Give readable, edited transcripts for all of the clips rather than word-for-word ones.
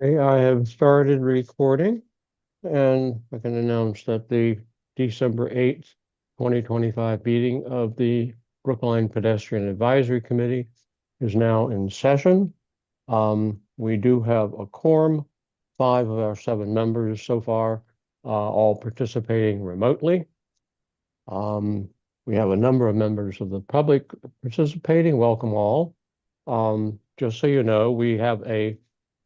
Okay, I have started recording and I can announce that the December 8th, 2025 meeting of the Brookline Pedestrian Advisory Committee is now in session. We do have a quorum, 5 of our 7 members so far, all participating remotely. Um, we have a number of members of the public participating. Welcome all. Just so you know, we have a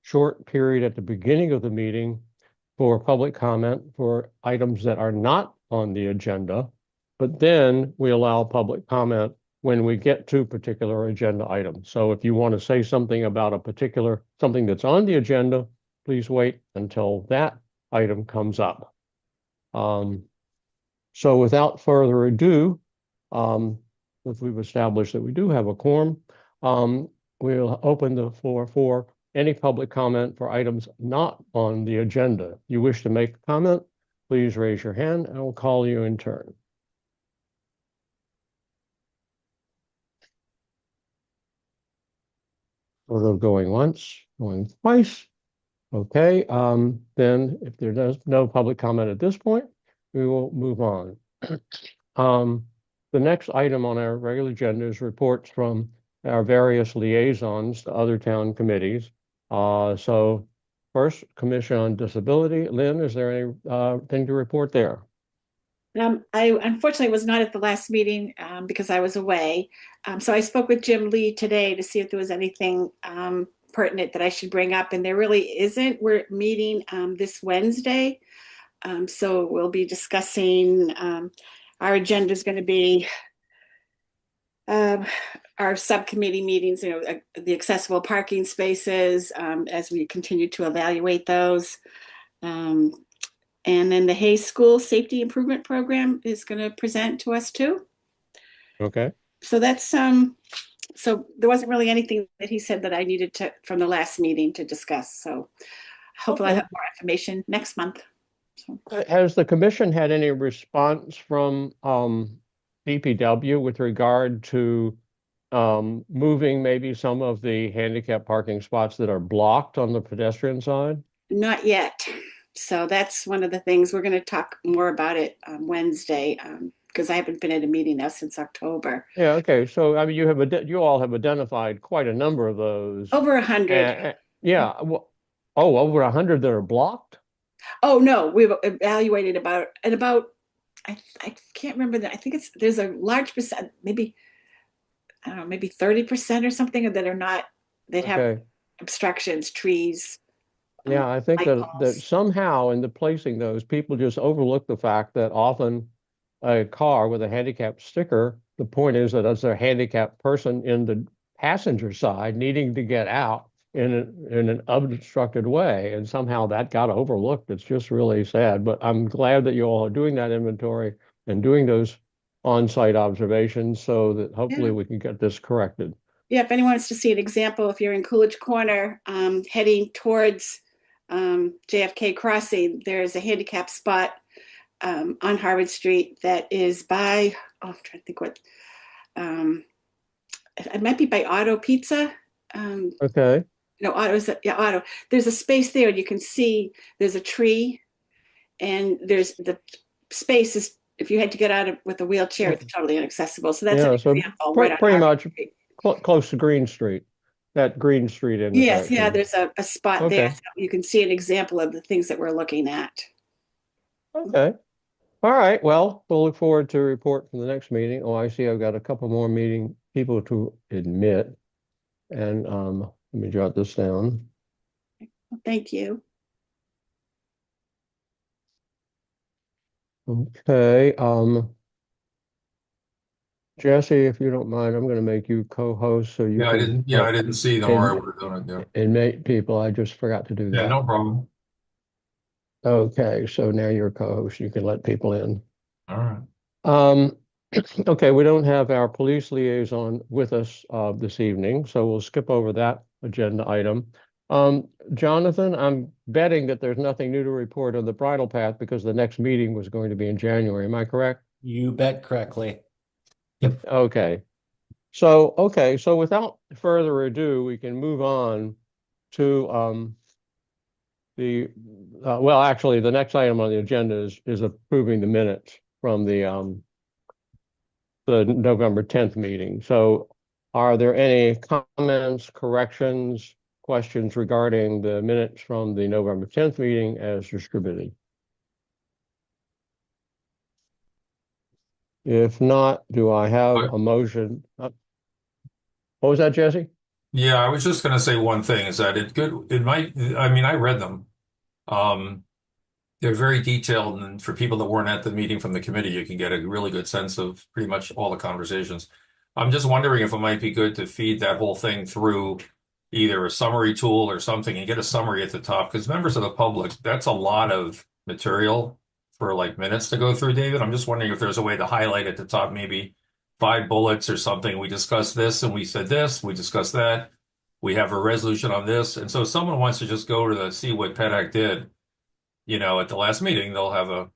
short period at the beginning of the meeting for public comment for items that are not on the agenda, but then we allow public comment when we get to particular agenda items. So if you want to say something about a particular, something that's on the agenda, please wait until that item comes up. So without further ado, if we've established that we do have a quorum, um, we'll open the floor for any public comment for items not on the agenda. If you wish to make a comment, please raise your hand and I'll call you in turn. Photo going once, going twice. Okay, then if there's no public comment at this point, we will move on. The next item on our regular agenda is reports from our various liaisons to other town committees. So first, Commission on Disability. Lynn, is there any thing to report there? I unfortunately was not at the last meeting because I was away. So I spoke with Jim Lee today to see if there was anything pertinent that I should bring up, and there really isn't. We're meeting this Wednesday, so we'll be discussing. Our agenda is going to be um, our subcommittee meetings, the accessible parking spaces as we continue to evaluate those. Um, and then the Hayes School Safety Improvement Program is going to present to us too. Okay. So that's so there wasn't really anything that he said that I needed to from the last meeting to discuss. So hopefully I'll Okay. have more information next month. So. Has the commission had any response from DPW with regard to moving maybe some of the handicap parking spots that are blocked on the pedestrian side? Not yet. So that's one of the things we're going to talk more about it on Wednesday because I haven't been at a meeting now since October. Yeah, okay. So I mean you all have identified quite a number of those. Over 100. Yeah, oh, over 100 that are blocked? Oh no, we've evaluated I can't remember that. I think there's a large percent, maybe I don't know, maybe 30% or something that are not that have Okay. obstructions, trees, Yeah, I think light that poles. somehow in the placing those, people just overlook the fact that often a car with a handicap sticker, the point is that as a handicapped person in the passenger side needing to get out in an unobstructed way, and somehow that got overlooked. It's just really sad. But I'm glad that you all are doing that inventory and doing those on-site observations so that hopefully Yeah. we can get this corrected. Yeah, if anyone wants to see an example, if you're in Coolidge Corner, heading towards JFK Crossing, there's a handicap spot on Harvard Street that is by, oh, I'm trying to think what, um, it might be by Auto Pizza. Um, Okay. no, Auto, yeah, Auto. There's a space there, and you can see there's a tree, and there's the space is, if you had to get out of with a wheelchair, it's totally inaccessible. So that's an Yeah, so example right on pretty Harvard much Street. close to Green Street, that Green Street Yes, yeah, intersection. there's a spot there. Okay, So you can see an example of the things that we're looking at. okay. All right, well, we'll look forward to a report from the next meeting. Oh, I see I've got a couple more meeting people to admit. And let me jot this down. Thank you. Okay, Jesse, if you don't mind, I'm going to make you co-host so you can Yeah, I didn't see. Don't worry, in, we're doing it. Yeah. inmate people. I just forgot to do Yeah, that. no problem. Okay, so now you're co-host. You can let people in. All right. Um, okay, we don't have our police liaison with us this evening, so we'll skip over that agenda item. Jonathan, I'm betting that there's nothing new to report on the bridle path because the next meeting was going to be in January. Am I correct? You bet correctly. Yep. Okay, so without further ado, we can move on to well, actually, the next item on the agenda is approving the minutes from the November 10th meeting. So are there any comments, corrections, questions regarding the minutes from the November 10th meeting as distributed? If not, do I have a motion? What was that, Jesse? Yeah, I was just going to say one thing is that it might, I mean, I read them. Um, they're very detailed, and for people that weren't at the meeting from the committee, you can get a really good sense of pretty much all the conversations. I'm just wondering if it might be good to feed that whole thing through either a summary tool or something and get a summary at the top, because members of the public, that's a lot of material for like minutes to go through, David. I'm just wondering if there's a way to highlight at the top, maybe 5 bullets or something. We discussed this and we said this, we discussed that. We have a resolution on this. And so if someone wants to just go to see what PEDAC did, at the last meeting, they'll have a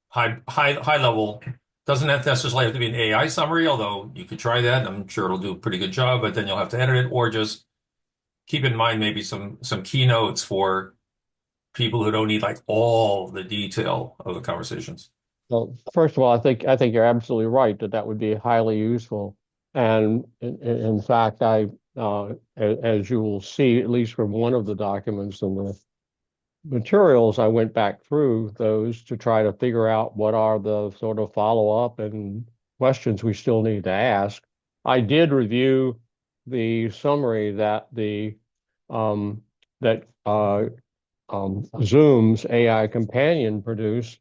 high level. Doesn't necessarily have to be an AI summary, although you could try that. I'm sure it'll do a pretty good job, but then you'll have to edit it, or just keep in mind maybe some keynotes for people who don't need like all the detail of the conversations. Well, first of all, I think you're absolutely right that would be highly useful. And in fact, as you will see, at least from one of the documents in the materials, I went back through those to try to figure out what are the sort of follow-up and questions we still need to ask. I did review the summary that Zoom's AI companion produced.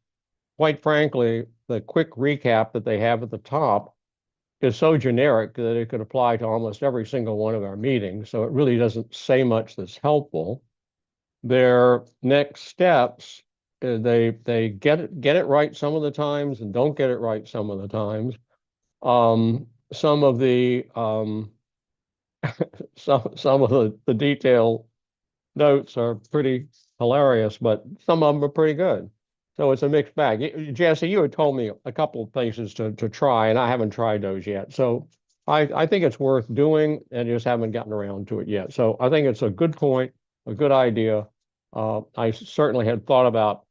Quite frankly, the quick recap that they have at the top is so generic that it could apply to almost every single one of our meetings. So it really doesn't say much that's helpful. Their next steps, they get it right some of the times and don't get it right some of the times. Some of the some of the detail notes are pretty hilarious, but some of them are pretty good. So it's a mixed bag. Jesse, you had told me a couple of places to try, and I haven't tried those yet. So I think it's worth doing, and just haven't gotten around to it yet. So I think it's a good point, a good idea. I certainly had thought about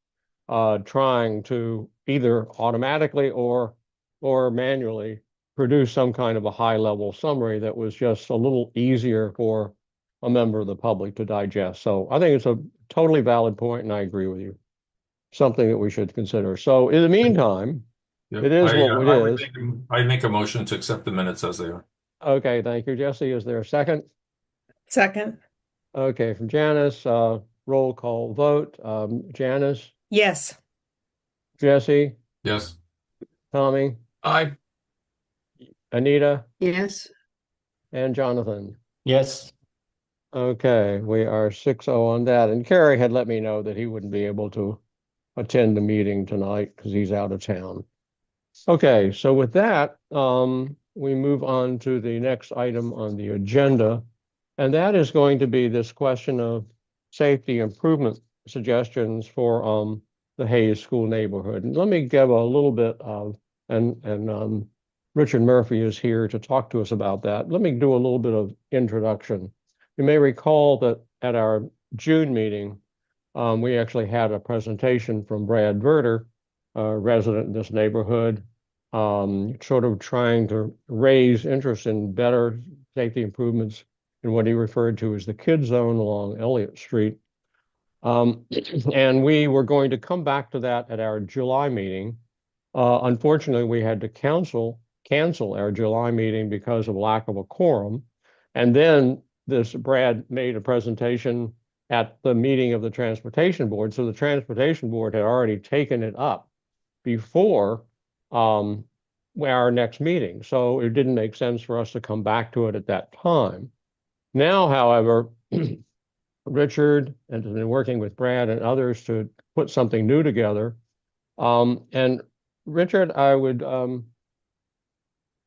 trying to either automatically or manually produce some kind of a high-level summary that was just a little easier for a member of the public to digest. So I think it's a totally valid point, and I agree with you. Something that we should consider. So in the meantime, Yep. it is what it is. I'd make a motion to accept the minutes as they are. Okay, thank you, Jesse. Is there a second? Second. Okay, from Janice, roll call vote. Janice, Yes. Jesse, Yes. Tommy, Aye. Anita, Yes. and Jonathan. Yes. Okay, we are 6-0 on that. And Kerry had let me know that he wouldn't be able to attend the meeting tonight because he's out of town. Okay, so with that, we move on to the next item on the agenda, and that is going to be this question of safety improvement suggestions for the Hayes School neighborhood. And let me give a little bit of, and Richard Murphy is here to talk to us about that. Let me do a little bit of introduction. You may recall that at our June meeting, we actually had a presentation from Brad Verter, a resident in this neighborhood, sort of trying to raise interest in better safety improvements in what he referred to as the kid zone along Elliott Street. And we were going to come back to that at our July meeting. Unfortunately, we had to cancel our July meeting because of lack of a quorum. And then Brad made a presentation at the meeting of the Transportation Board. So the Transportation Board had already taken it up before our next meeting. So it didn't make sense for us to come back to it at that time. Now, however, Richard has been working with Brad and others to put something new together. And Richard, I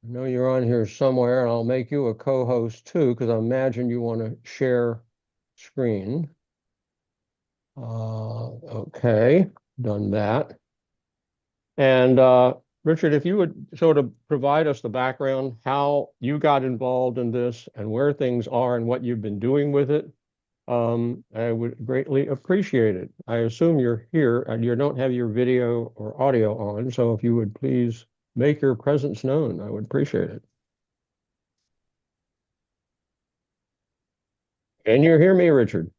know you're on here somewhere, and I'll make you a co-host too, because I imagine you want to share screen. Okay, done that. And Richard, if you would sort of provide us the background, how you got involved in this and where things are and what you've been doing with it, I would greatly appreciate it. I assume you're here and you don't have your video or audio on, so if you would please make your presence known, I would appreciate it. Can you hear me, Richard?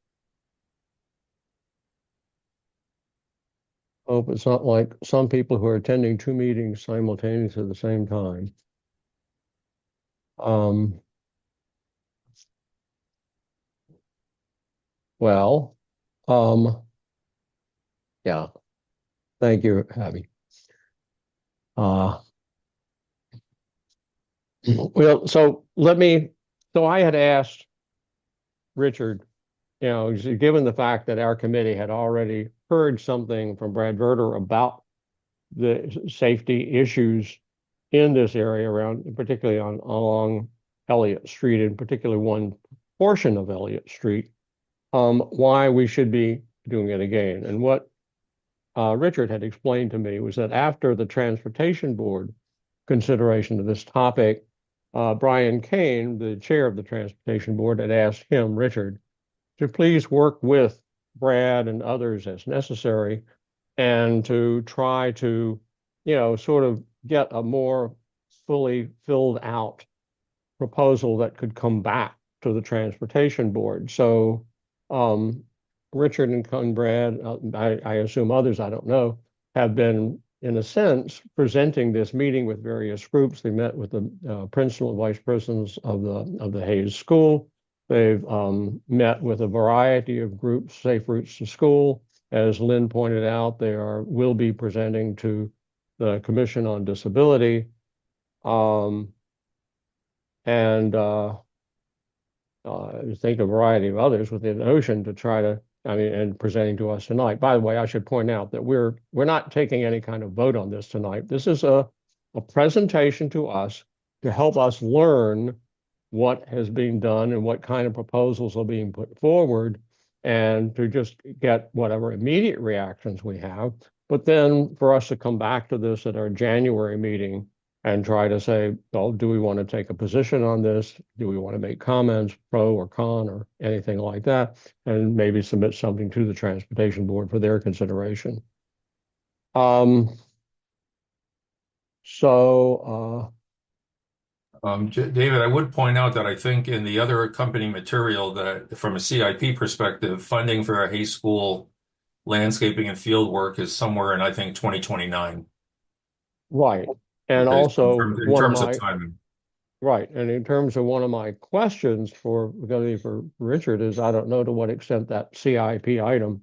Hope it's not like some people who are attending two meetings simultaneously at the same time. Um, well, yeah, thank you, Abby. Uh, well, so I had asked Richard, given the fact that our committee had already heard something from Brad Verder about the safety issues in this area around, particularly along Elliott Street, in particular one portion of Elliott Street, why we should be doing it again. And what Richard had explained to me was that after the Transportation Board consideration of this topic, Brian Kane, the chair of the Transportation Board, had asked him, Richard, to please work with Brad and others as necessary and to try to, sort of get a more fully filled out proposal that could come back to the Transportation Board. So Richard and Brad, I assume others, I don't know, have been, in a sense, presenting this meeting with various groups. They met with the principal and vice presidents of the Hayes School. They've met with a variety of groups, Safe Routes to School. As Lynn pointed out, will be presenting to the Commission on Disability. I think a variety of others with the notion to try to, and presenting to us tonight. By the way, I should point out that we're not taking any kind of vote on this tonight. This is a presentation to us to help us learn what has been done and what kind of proposals are being put forward, and to just get whatever immediate reactions we have. But then for us to come back to this at our January meeting and try to say, well, do we want to take a position on this? Do we want to make comments, pro or con, or anything like that? And maybe submit something to the Transportation Board for their consideration. David, I would point out that I think in the other accompanying material that from a CIP perspective, funding for a Hayes School landscaping and field work is somewhere in, I think, 2029. Right. And also in terms of timing. Right. And in terms of one of my questions for Richard is, I don't know to what extent that CIP item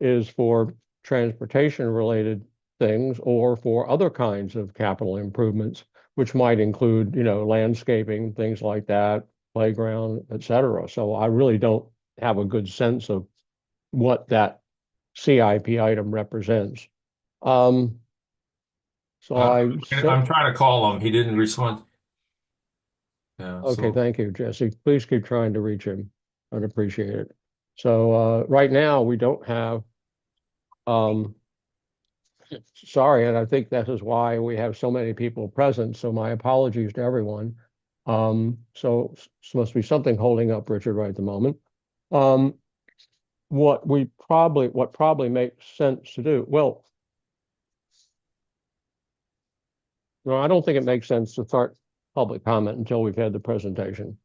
is for transportation related things or for other kinds of capital improvements, which might include, landscaping, things like that, playground, et cetera. So I really don't have a good sense of what that CIP item represents. I'm trying to call him. He didn't respond. Yeah, okay, thank you, Jesse. Please keep trying to reach him. I'd appreciate it. So right now we don't have, sorry, and I think that is why we have so many people present. So my apologies to everyone. So must be something holding up Richard right at the moment. What probably makes sense to do, well, no, I don't think it makes sense to start public comment until we've had the presentation.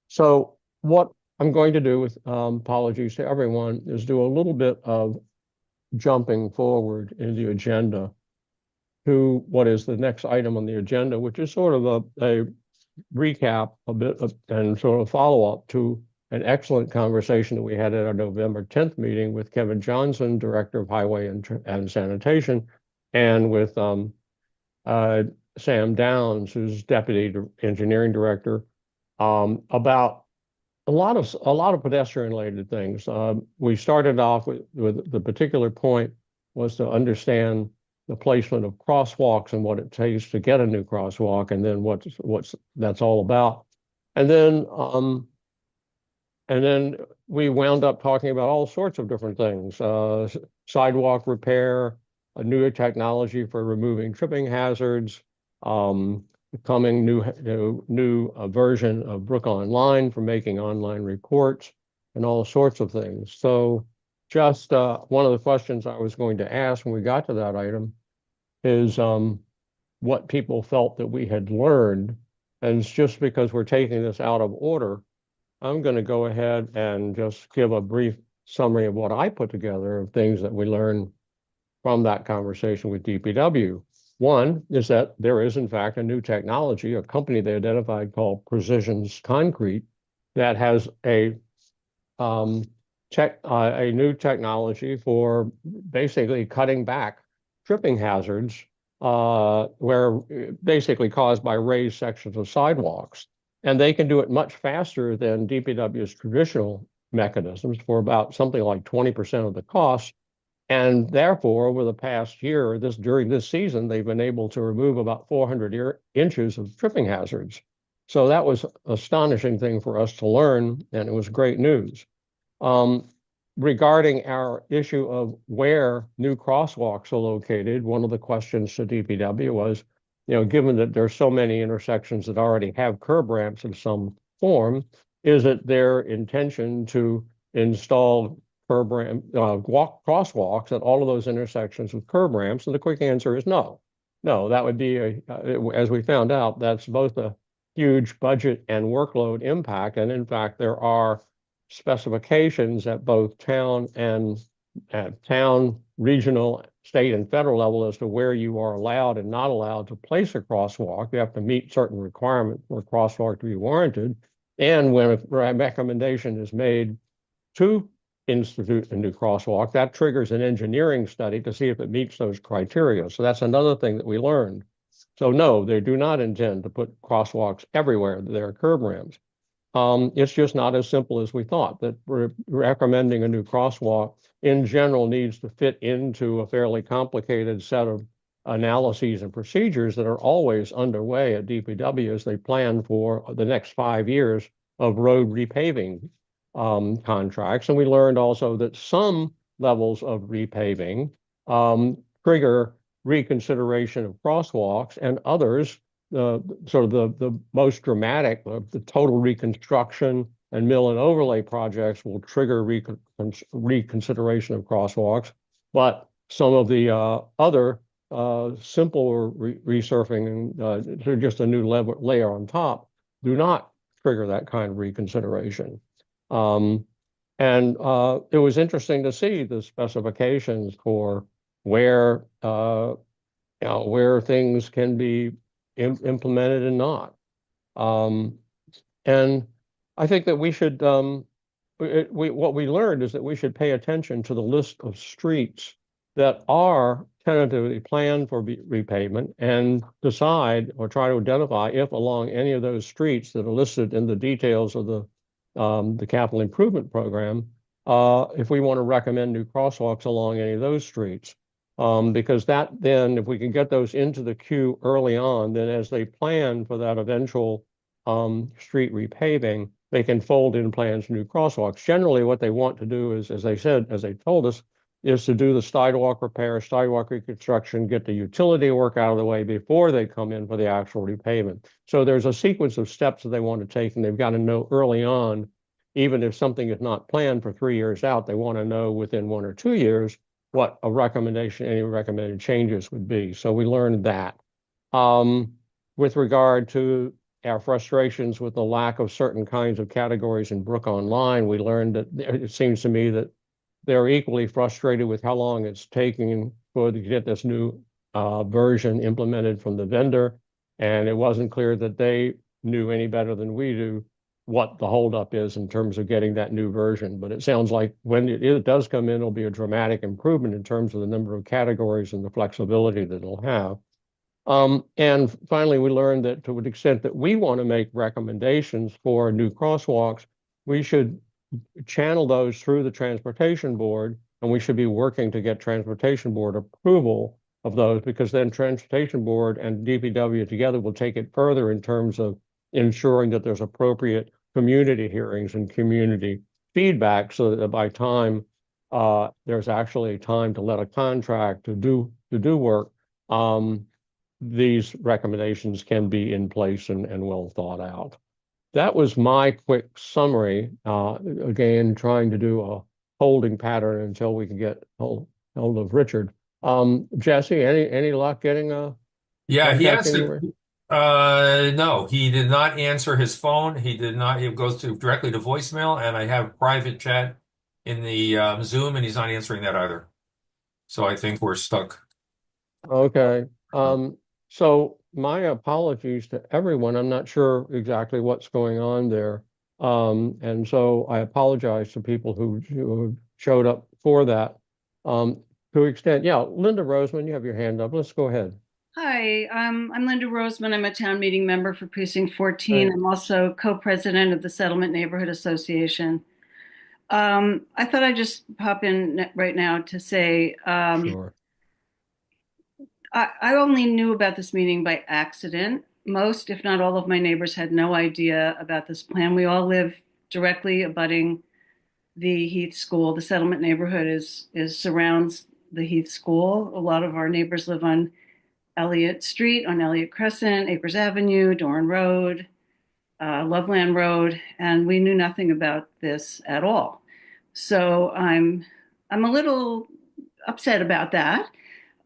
So what I'm going to do, with apologies to everyone, is do a little bit of jumping forward in the agenda to what is the next item on the agenda, which is sort of a recap and sort of follow-up to an excellent conversation that we had at our November 10th meeting with Kevin Johnson, Director of Highway and Sanitation, and with Sam Downs, who's Deputy Engineering Director, about a lot of pedestrian related things. We started off with the particular point was to understand the placement of crosswalks and what it takes to get a new crosswalk, and then what's that's all about. And then we wound up talking about all sorts of different things, sidewalk repair, a newer technology for removing tripping hazards, coming new version of Brook Online for making online reports, and all sorts of things. So just one of the questions I was going to ask when we got to that item is what people felt that we had learned. And it's just because we're taking this out of order, I'm going to go ahead and just give a brief summary of what I put together of things that we learned from that conversation with DPW. One is that there is, in fact, a new technology, a company they identified called Precision's Concrete, that has a new technology for basically cutting back tripping hazards, where basically caused by raised sections of sidewalks. And they can do it much faster than DPW's traditional mechanisms for about something like 20% of the cost. And therefore, over the past year, during this season, they've been able to remove about 400 inches of tripping hazards. So that was an astonishing thing for us to learn, and it was great news. Regarding our issue of where new crosswalks are located, one of the questions to DPW was, given that there's so many intersections that already have curb ramps of some form, is it their intention to install crosswalks at all of those intersections with curb ramps? And the quick answer is no. No, that would be, as we found out, that's both a huge budget and workload impact. And in fact, there are specifications at both town, regional, state, and federal level as to where you are allowed and not allowed to place a crosswalk. You have to meet certain requirements for a crosswalk to be warranted. And when a recommendation is made to institute a new crosswalk, that triggers an engineering study to see if it meets those criteria. So that's another thing that we learned. So no, they do not intend to put crosswalks everywhere that there are curb ramps. It's just not as simple as we thought, that we're recommending a new crosswalk in general needs to fit into a fairly complicated set of analyses and procedures that are always underway at DPW as they plan for the next 5 years of road repaving contracts. And we learned also that some levels of repaving trigger reconsideration of crosswalks, and others, the most dramatic, the total reconstruction and mill and overlay projects will trigger reconsideration of crosswalks. But some of the other simple resurfacing, they're just a new layer on top, do not trigger that kind of reconsideration. And it was interesting to see the specifications for where things can be implemented and not. And I think that we should, what we learned is that we should pay attention to the list of streets that are tentatively planned for repavement and decide or try to identify if along any of those streets that are listed in the details of the capital improvement program, if we want to recommend new crosswalks along any of those streets. Because that then, if we can get those into the queue early on, then as they plan for that eventual street repaving, they can fold in plans for new crosswalks. Generally, what they want to do is, as they told us, is to do the sidewalk repair, sidewalk reconstruction, get the utility work out of the way before they come in for the actual repavement. So there's a sequence of steps that they want to take, and they've got to know early on, even if something is not planned for 3 years out, they want to know within 1 or 2 years what a recommendation, any recommended changes would be. So we learned that. With regard to our frustrations with the lack of certain kinds of categories in Brook Online, we learned that it seems to me that they're equally frustrated with how long it's taking to get this new version implemented from the vendor. And it wasn't clear that they knew any better than we do what the holdup is in terms of getting that new version. But it sounds like when it does come in, it'll be a dramatic improvement in terms of the number of categories and the flexibility that it'll have. And finally, we learned that to an extent that we want to make recommendations for new crosswalks, we should channel those through the Transportation Board, and we should be working to get Transportation Board approval of those, because then Transportation Board and DPW together will take it further in terms of ensuring that there's appropriate community hearings and community feedback, so that by time there's actually time to let a contract to do work, these recommendations can be in place and well thought out. that was my quick summary. Again, trying to do a holding pattern until we can get hold of Richard. Jesse, any luck getting Yeah, he contacting answered. you? No, he did not answer his phone. He did not. It goes to directly to voicemail, and I have private chat in the Zoom, and he's not answering that either. So I think we're stuck. Okay. So my apologies to everyone. I'm not sure exactly what's going on there. And so I apologize to people who showed up for that. To extent, yeah, Linda Roseman, you have your hand up. Let's go ahead. Hi, I'm Linda Roseman. I'm a town meeting member for Precinct 14. Hey. I'm also co-president of the Settlement Neighborhood Association. I thought I'd just pop in right now to say Sure. I only knew about this meeting by accident. Most, if not all of my neighbors had no idea about this plan. We all live directly abutting the Heath School. The settlement neighborhood is surrounds the Heath School. A lot of our neighbors live on Elliott Street, on Elliott Crescent, Acres Avenue, Doran Road, Loveland Road, and we knew nothing about this at all. So I'm a little upset about that.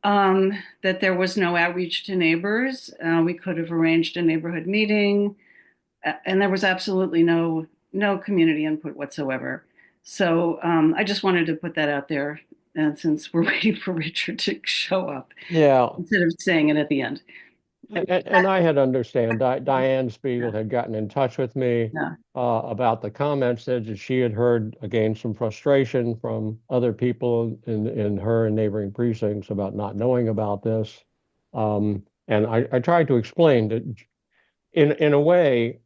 That there was no outreach to neighbors. We could have arranged a neighborhood meeting, and there was absolutely no community input whatsoever. So I just wanted to put that out there, and since we're waiting for Richard to show up, Yeah. instead of saying it at the end. And I had understand. Diane Spiegel had gotten in touch with me Yeah. about the comments, said that she had heard again some frustration from other people in her and neighboring precincts about not knowing about this. And I tried to explain that in a way,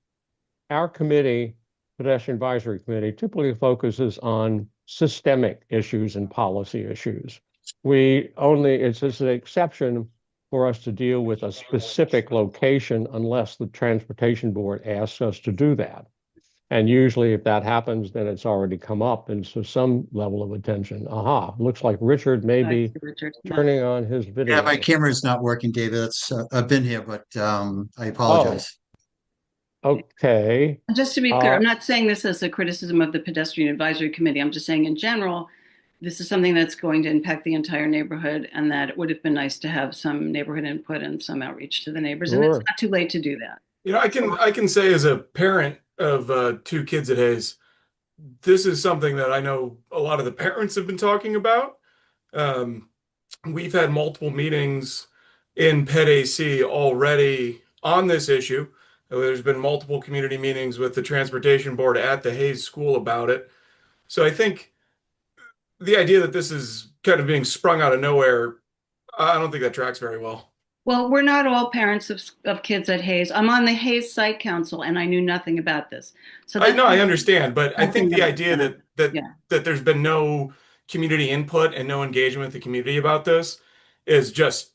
our committee, Pedestrian Advisory Committee, typically focuses on systemic issues and policy issues. It's just an exception for us to deal with a specific location unless the Transportation Board asks us to do that. And usually if that happens, then it's already come up and so some level of attention. Aha, looks like Richard may be Richard. turning on his video. Yeah, my camera's not working, David. That's I've been here, but I Oh, apologize. okay. Just to be clear, I'm not saying this as a criticism of the Pedestrian Advisory Committee. I'm just saying in general, this is something that's going to impact the entire neighborhood, and that it would have been nice to have some neighborhood input and some outreach to the neighbors. And it's Sure. not too late to do that. You know, I can say as a parent of two kids at Hayes, this is something that I know a lot of the parents have been talking about. We've had multiple meetings in Ped AC already on this issue. There's been multiple community meetings with the Transportation Board at the Hayes School about it. So I think the idea that this is kind of being sprung out of nowhere, I don't think that tracks very well. Well, we're not all parents of kids at Hayes. I'm on the Hayes Site Council, and I knew nothing about this. So I know, I understand, but I think the Something idea that- that yeah. that there's been no community input and no engagement with the community about this is just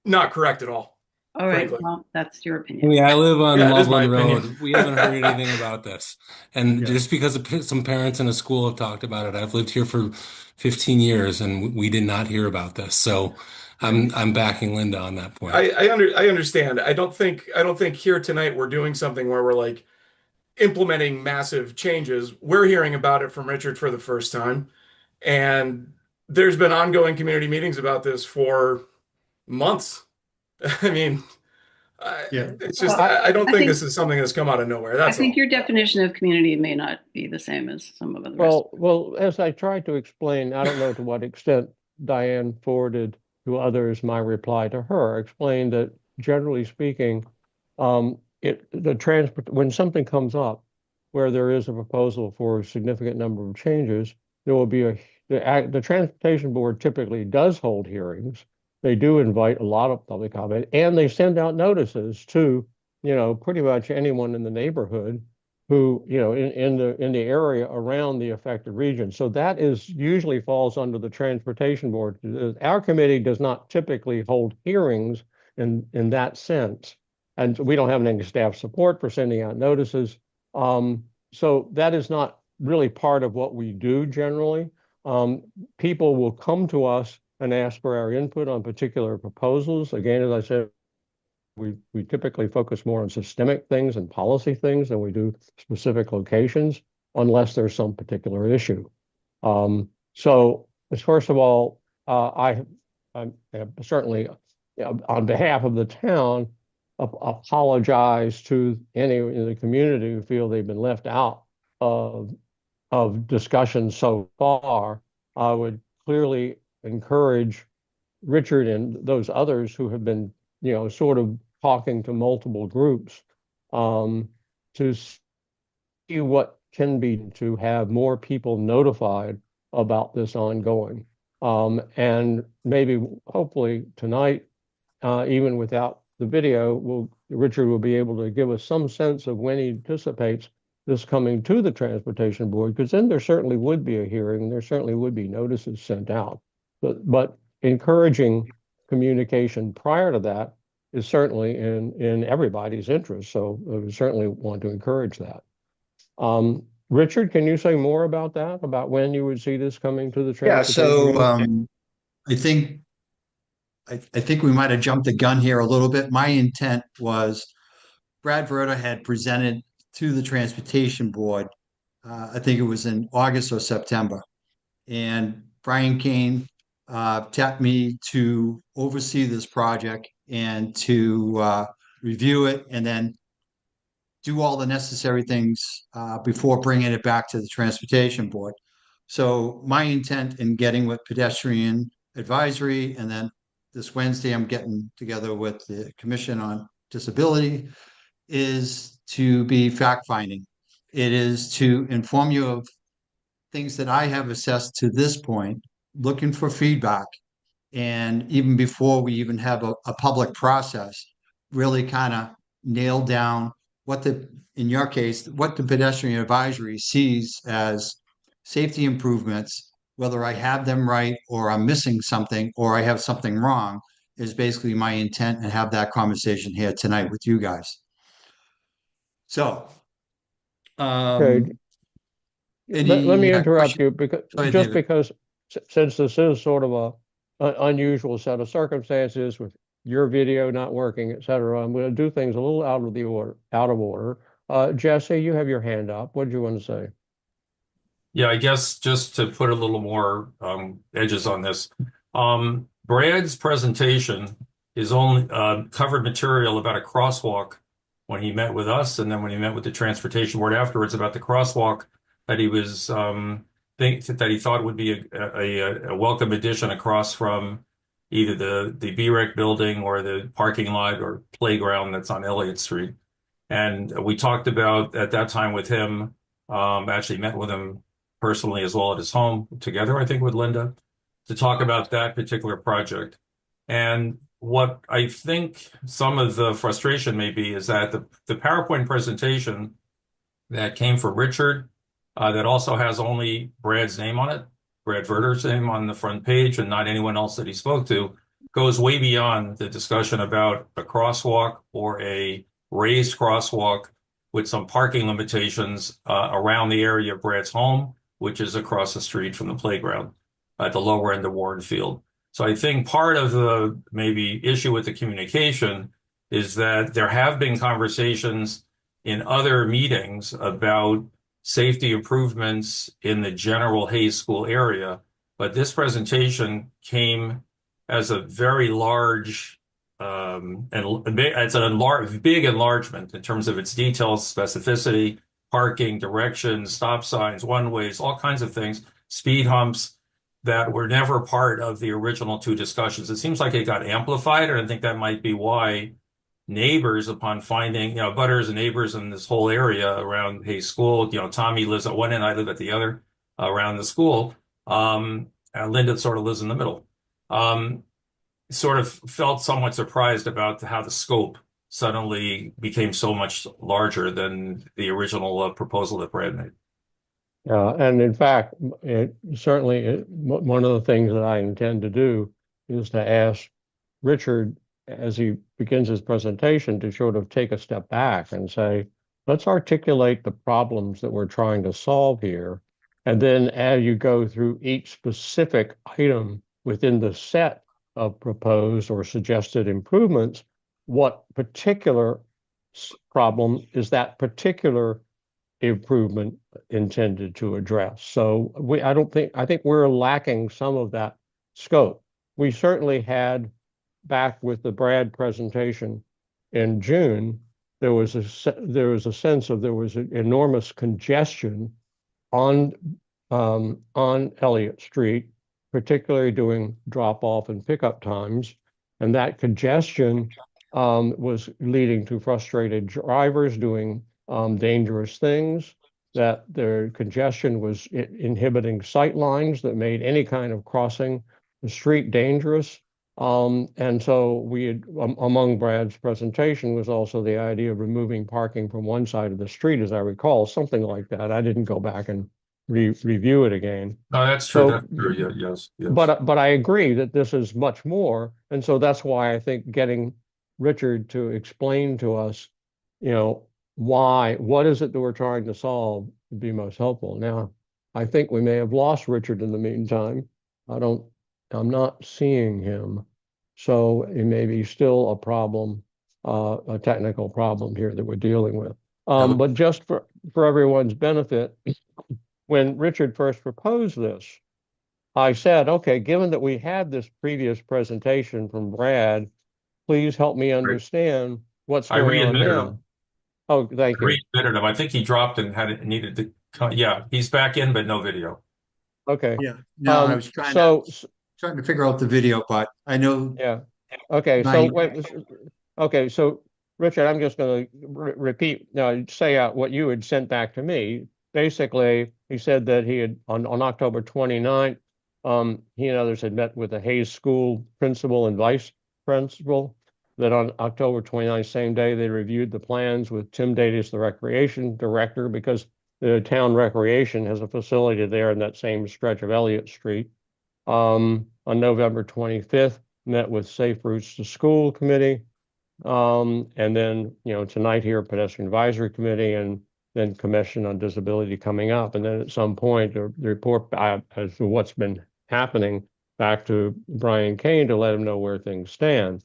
not correct at all. All right, frankly. well, that's your opinion. Yeah, I live on Yeah, it is my Loveland opinion. Road. We haven't heard anything about this. And Yeah. just because some parents in a school have talked about it, I've lived here for 15 years and we did not hear about this. So I'm backing Linda on that point. I understand. I don't think here tonight we're doing something where we're like implementing massive changes. We're hearing about it from Richard for the first time, and there's been ongoing community meetings about this for months. I mean, Yeah. it's just I don't I think think- this is something that's come out of nowhere. I That's think all. your definition of community may not be the same as some of the rest. Well, as I tried to explain, I don't know to what extent Diane forwarded to others my reply to her, explained that generally speaking, when something comes up where there is a proposal for a significant number of changes, there will be the Transportation Board typically does hold hearings. They do invite a lot of public comment, and they send out notices to, pretty much anyone in the neighborhood who, in the area around the affected region. So that usually falls under the Transportation Board. Our committee does not typically hold hearings in that sense. And we don't have any staff support for sending out notices. So that is not really part of what we do generally. People will come to us and ask for our input on particular proposals. Again, as I said we typically focus more on systemic things and policy things than we do specific locations, unless there's some particular issue. So, first of all, I certainly, on behalf of the town, apologize to any in the community who feel they've been left out of discussions so far. I would clearly encourage Richard and those others who have been, sort of talking to multiple groups, to see what can be to have more people notified about this ongoing. And maybe, hopefully tonight, even without the video, Richard will be able to give us some sense of when he anticipates this coming to the Transportation Board, because then there certainly would be a hearing, there certainly would be notices sent out. But encouraging communication prior to that is certainly in everybody's interest. So we certainly want to encourage that. Richard, can you say more about that, about when you would see this coming to the Yeah, Transportation Board? so I think I think we might have jumped the gun here a little bit. My intent was Brad Verda had presented to the Transportation Board, I think it was in August or September. And Brian Kane tapped me to oversee this project and to review it and then do all the necessary things before bringing it back to the Transportation Board. So my intent in getting with Pedestrian Advisory, and then this Wednesday I'm getting together with the Commission on Disability, is to be fact-finding. It is to inform you of things that I have assessed to this point, looking for feedback. And even before we even have a public process, really kind of nail down what in your case, what the Pedestrian Advisory sees as safety improvements, whether I have them right or I'm missing something or I have something wrong, is basically my intent, and have that conversation here tonight with you guys. So, Okay. Let me interrupt you because since this is sort of an unusual set of circumstances with your video not working, et cetera, I'm going to do things a little out of order. Jesse, you have your hand up. What do you want to say? Yeah, I guess just to put a little more edges on this, Brad's presentation is only covered material about a crosswalk when he met with us, and then when he met with the Transportation Board afterwards about the crosswalk that he was that he thought would be a welcome addition across from either the BREC building or the parking lot or playground that's on Elliott Street. And we talked about at that time with him, actually met with him personally as well at his home together, I think, with Linda, to talk about that particular project. And what I think some of the frustration may be is that the PowerPoint presentation that came from Richard, that also has only Brad's name on it, Brad Verder's name on the front page, and not anyone else that he spoke to, goes way beyond the discussion about a crosswalk or a raised crosswalk with some parking limitations around the area of Brad's home, which is across the street from the playground at the lower end of Warren Field. So I think part of the maybe issue with the communication is that there have been conversations in other meetings about safety improvements in the general Hayes School area, but this presentation came as a very large and it's a big enlargement in terms of its details, specificity, parking, directions, stop signs, one-ways, all kinds of things, speed humps that were never part of the original two discussions. It seems like it got amplified, and I think that might be why neighbors, upon finding, butters and neighbors in this whole area around Hayes School, Tommy lives at one end, I live at the other, around the school, and Linda sort of lives in the middle, sort of felt somewhat surprised about how the scope suddenly became so much larger than the original proposal that Brad made. And in fact, one of the things that I intend to do is to ask Richard, as he begins his presentation, to sort of take a step back and say, let's articulate the problems that we're trying to solve here. And then as you go through each specific item within the set of proposed or suggested improvements, what particular problem is that particular improvement intended to address. So I think we're lacking some of that scope. We certainly had back with the Brad presentation in June, there was a sense of there was an enormous congestion on Elliott Street, particularly doing drop off and pickup times. And that congestion was leading to frustrated drivers doing dangerous things, that their congestion was inhibiting sight lines that made any kind of crossing the street dangerous. And so we had, among Brad's presentation was also the idea of removing parking from one side of the street, as I recall, something like that. I didn't go back and review it again. No, that's true. So, That's true. Yeah, yes, yes. but I agree that this is much more, and so that's why I think getting Richard to explain to us, what is it that we're trying to solve would be most helpful. Now, I think we may have lost Richard in the meantime. I'm not seeing him, so it may be still a problem, a technical problem here that we're dealing with. But just for everyone's benefit, when Richard first proposed this, I said, okay, given that we had this previous presentation from Brad, please help me understand what's I going on readmitted now. him. Oh, thank you. Readmitted him. I think he dropped and needed to. Yeah, he's back in, but no video. Okay. Yeah, no, I was trying to figure out the video, but I know. Yeah. Okay. So wait. Okay. So Richard, I'm just going to repeat. Say out what you had sent back to me. Basically, he said that he had on October 29th, he and others had met with the Hayes School principal and vice principal. That on October 29th, same day, they reviewed the plans with Tim Davis, the recreation director, because the town recreation has a facility there in that same stretch of Elliott Street. On November 25th, met with Safe Routes to School Committee. And then, tonight here, Pedestrian Advisory Committee, and then Commission on Disability coming up. And then at some point, the report as to what's been happening back to Brian Kane to let him know where things stand.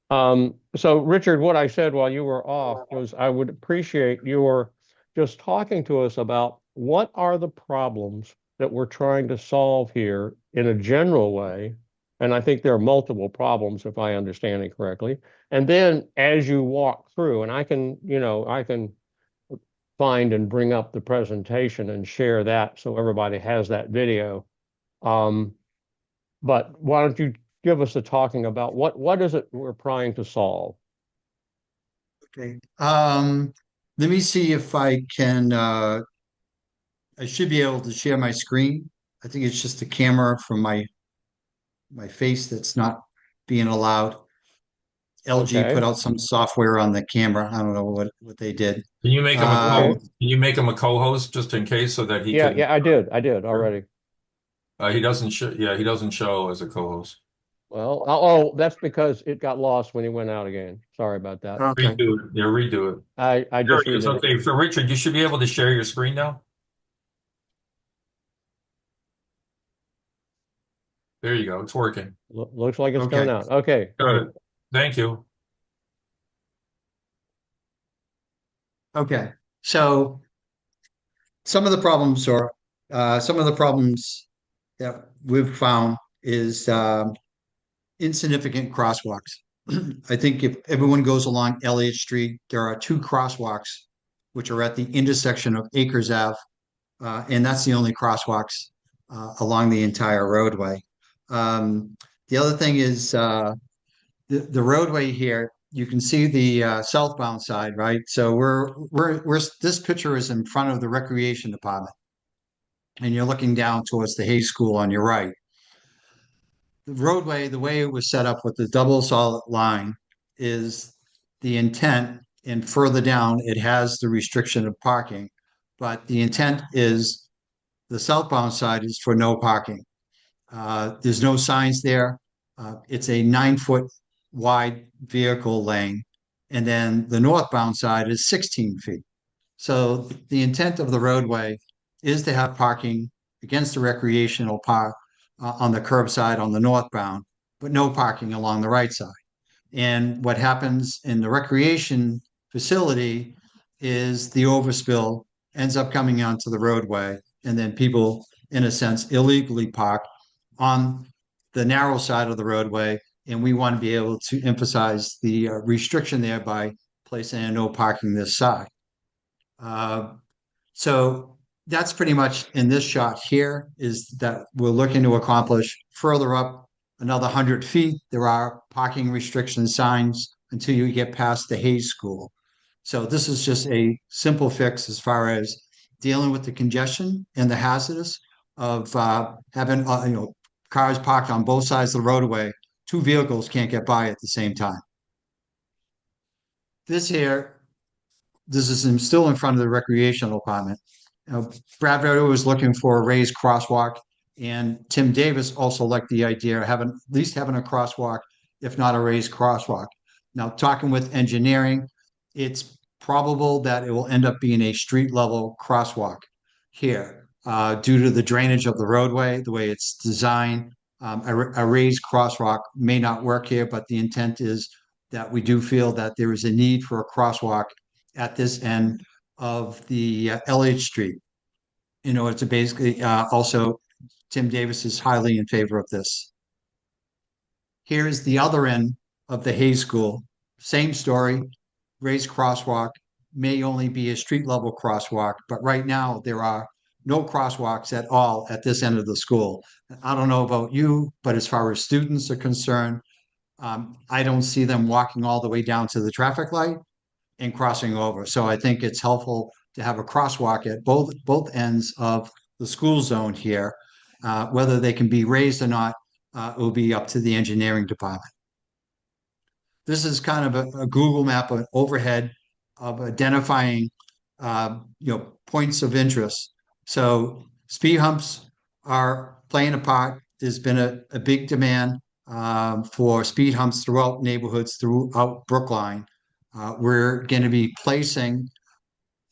So Richard, what I said while you were off was I would appreciate your just talking to us about what are the problems that we're trying to solve here in a general way. And I think there are multiple problems, if I understand it correctly. And then as you walk through, and I can find and bring up the presentation and share that so everybody has that video. But why don't you give us a talking about what is it we're trying to solve? Okay. Let me see if I can. I should be able to share my screen. I think it's just the camera from my face that's not being allowed. LG Okay. put out some software on the camera. I don't know what they did. Can you make him Um, can you make him a co-host just in case so that he Yeah, can? yeah, I did already. He doesn't show. Yeah, he doesn't show as a co-host. Well, oh, that's because it got lost when he went out again. Sorry about that. Okay. Redo it. Yeah, redo it. I There just it is. redid it. Okay, so Richard, you should be able to share your screen now. There you go. It's working. Looks like it's Okay. coming out. Okay, Got great. it. Thank you. Okay. So some of the problems that we've found is insignificant crosswalks. I think if everyone goes along Elliott Street, there are two crosswalks which are at the intersection of Acres Ave, and that's the only crosswalks along the entire roadway. The other thing is the roadway here. You can see the southbound side, right? So we're this picture is in front of the recreation department, and you're looking down towards the Hayes School on your right. The roadway, the way it was set up with the double solid line, is the intent, and further down, it has the restriction of parking, but the intent is the southbound side is for no parking. There's no signs there. It's a 9-foot wide vehicle lane, and then the northbound side is 16 feet. So the intent of the roadway is to have parking against the recreational park on the curbside on the northbound, but no parking along the right side. And what happens in the recreation facility is the overspill ends up coming onto the roadway, and then people, in a sense, illegally park on the narrow side of the roadway. And we want to be able to emphasize the restriction there by placing a no parking this side. Uh, so that's pretty much in this shot here is that we're looking to accomplish further up another 100 feet. There are parking restriction signs until you get past the Hayes School. So this is just a simple fix as far as dealing with the congestion and the hazardous of having cars parked on both sides of the roadway. Two vehicles can't get by at the same time. This here this is still in front of the recreational department. Brad Vedder was looking for a raised crosswalk, and Tim Davis also liked the idea of at least having a crosswalk, if not a raised crosswalk. Now, talking with engineering, it's probable that it will end up being a street level crosswalk here due to the drainage of the roadway, the way it's designed. A raised crosswalk may not work here, but the intent is that we do feel that there is a need for a crosswalk at this end of the LH Street in order to basically also Tim Davis is highly in favor of this. Here's the other end of the Hayes School. Same story, raised crosswalk, may only be a street level crosswalk, but right now there are no crosswalks at all at this end of the school. I don't know about you, but as far as students are concerned, I don't see them walking all the way down to the traffic light and crossing over. So I think it's helpful to have a crosswalk at both ends of the school zone here. Whether they can be raised or not, it will be up to the engineering department. This is kind of a Google map, an overhead of identifying points of interest. So speed humps are playing a part. There's been a big demand for speed humps throughout neighborhoods throughout Brookline. We're going to be placing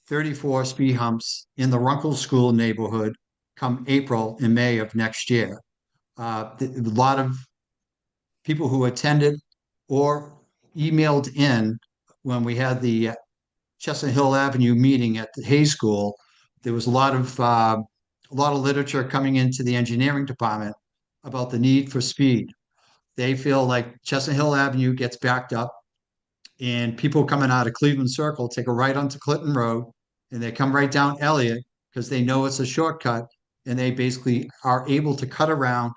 34 speed humps in the Runkle School neighborhood come April and May of next year. A lot of people who attended or emailed in when we had the Chestnut Hill Avenue meeting at the Hayes School, there was a lot of literature coming into the engineering department about the need for speed. They feel like Chestnut Hill Avenue gets backed up and people coming out of Cleveland Circle take a right onto Clinton Road and they come right down Elliott because they know it's a shortcut and they basically are able to cut around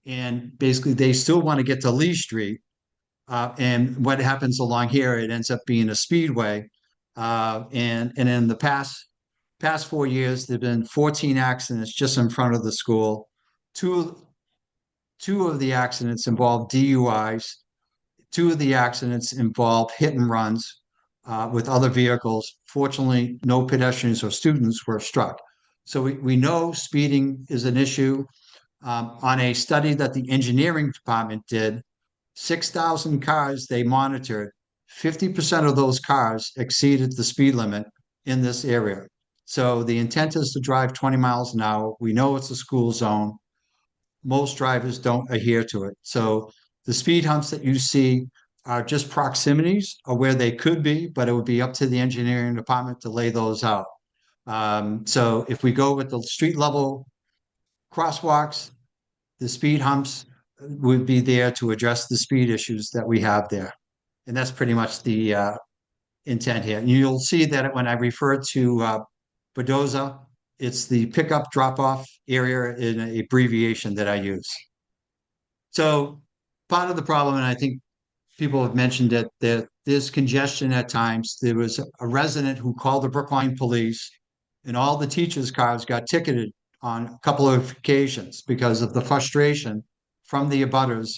and basically they still want to get to Lee Street. And what happens along here, it ends up being a speedway. And in the past 4 years, there've been 14 accidents just in front of the school. Two of the accidents involved DUIs. Two of the accidents involved hit and runs with other vehicles. Fortunately, no pedestrians or students were struck. So we know speeding is an issue. On a study that the engineering department did, 6,000 cars they monitored, 50% of those cars exceeded the speed limit in this area. So the intent is to drive 20 miles an hour. We know it's a school zone. Most drivers don't adhere to it. So the speed humps that you see are just proximities of where they could be, but it would be up to the engineering department to lay those out. So if we go with the street level crosswalks, the speed humps would be there to address the speed issues that we have there. And that's pretty much the intent here. And you'll see that when I refer to Bedoza, it's the pickup drop-off area in an abbreviation that I use. So part of the problem, and I think people have mentioned it, that there's congestion at times. There was a resident who called the Brookline police and all the teachers' cars got ticketed on a couple of occasions because of the frustration from the abutters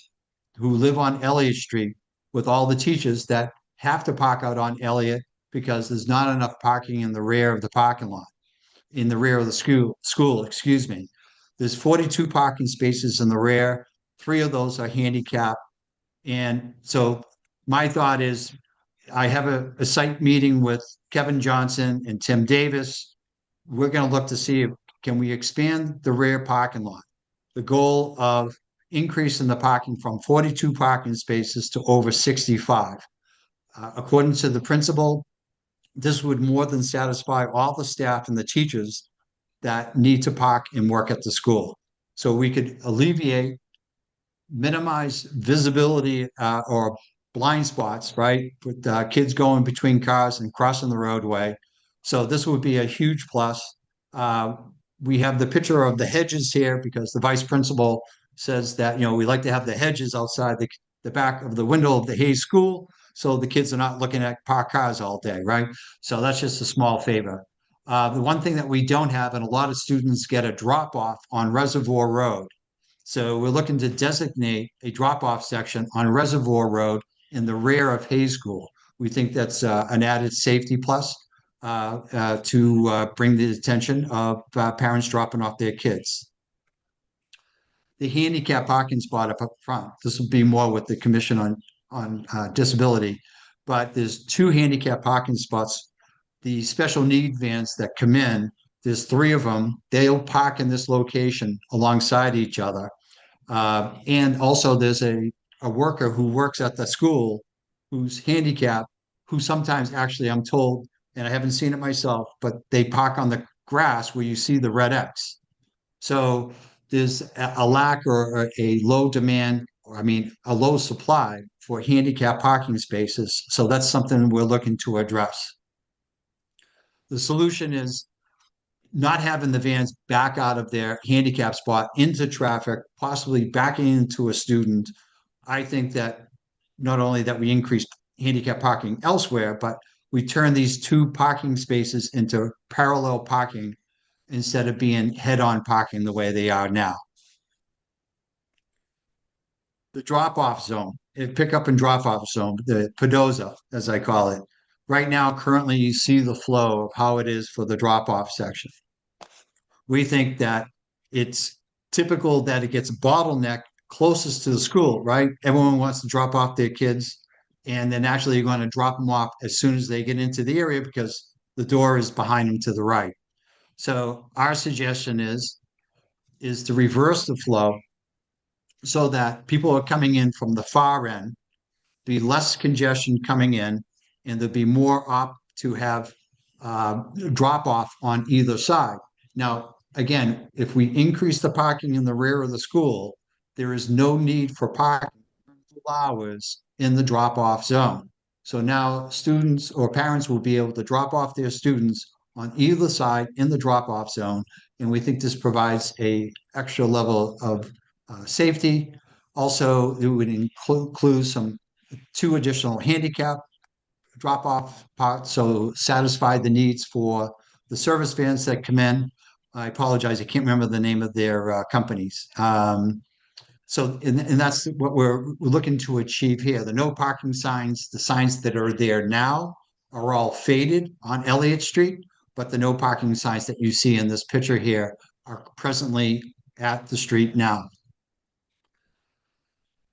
who live on Elliott Street with all the teachers that have to park out on Elliott because there's not enough parking in the rear of the parking lot, in the rear of the school, excuse me. There's 42 parking spaces in the rear. 3 of those are handicapped. And so my thought is I have a site meeting with Kevin Johnson and Tim Davis. We're going to look to see if can we expand the rear parking lot. The goal of increasing the parking from 42 parking spaces to over 65. According to the principal, this would more than satisfy all the staff and the teachers that need to park and work at the school. So we could minimize visibility or blind spots, right? With kids going between cars and crossing the roadway. So this would be a huge plus. We have the picture of the hedges here because the vice principal says that, we like to have the hedges outside the back of the window of the Hayes School so the kids are not looking at parked cars all day, right? So that's just a small favor. The one thing that we don't have, and a lot of students get a drop off on Reservoir Road. So we're looking to designate a drop-off section on Reservoir Road in the rear of Hayes School. We think that's an added safety plus to bring the attention of parents dropping off their kids. The handicap parking spot up front, this will be more with the Commission on Disability, but there's 2 handicap parking spots. The special need vans that come in, there's 3 of them. They'll park in this location alongside each other. And also there's a worker who works at the school who's handicapped, who sometimes actually, I'm told, and I haven't seen it myself, but they park on the grass where you see the red X. So there's a lack or a low demand, or a low supply for handicap parking spaces. So that's something we're looking to address. The solution is not having the vans back out of their handicap spot into traffic, possibly backing into a student. I think that not only that we increase handicap parking elsewhere, but we turn these 2 parking spaces into parallel parking instead of being head-on parking the way they are now. The drop-off zone, pick-up and drop-off zone, the PDOZA, as I call it. Right now, currently, you see the flow of how it is for the drop-off section. We think that it's typical that it gets bottlenecked closest to the school, right? Everyone wants to drop off their kids, and then actually you're going to drop them off as soon as they get into the area because the door is behind them to the right. So our suggestion is to reverse the flow so that people are coming in from the far end, be less congestion coming in, and there'll be more up to have drop off on either side. Now, again, if we increase the parking in the rear of the school, there is no need for parking hours in the drop-off zone. So now students or parents will be able to drop off their students on either side in the drop-off zone. And we think this provides a extra level of safety. Also, it would include 2 additional handicap drop-off parts, so satisfy the needs for the service vans that come in. I apologize, I can't remember the name of their companies. So that's what we're looking to achieve here. The no parking signs, the signs that are there now are all faded on Elliott Street, but the no parking signs that you see in this picture here are presently at the street now.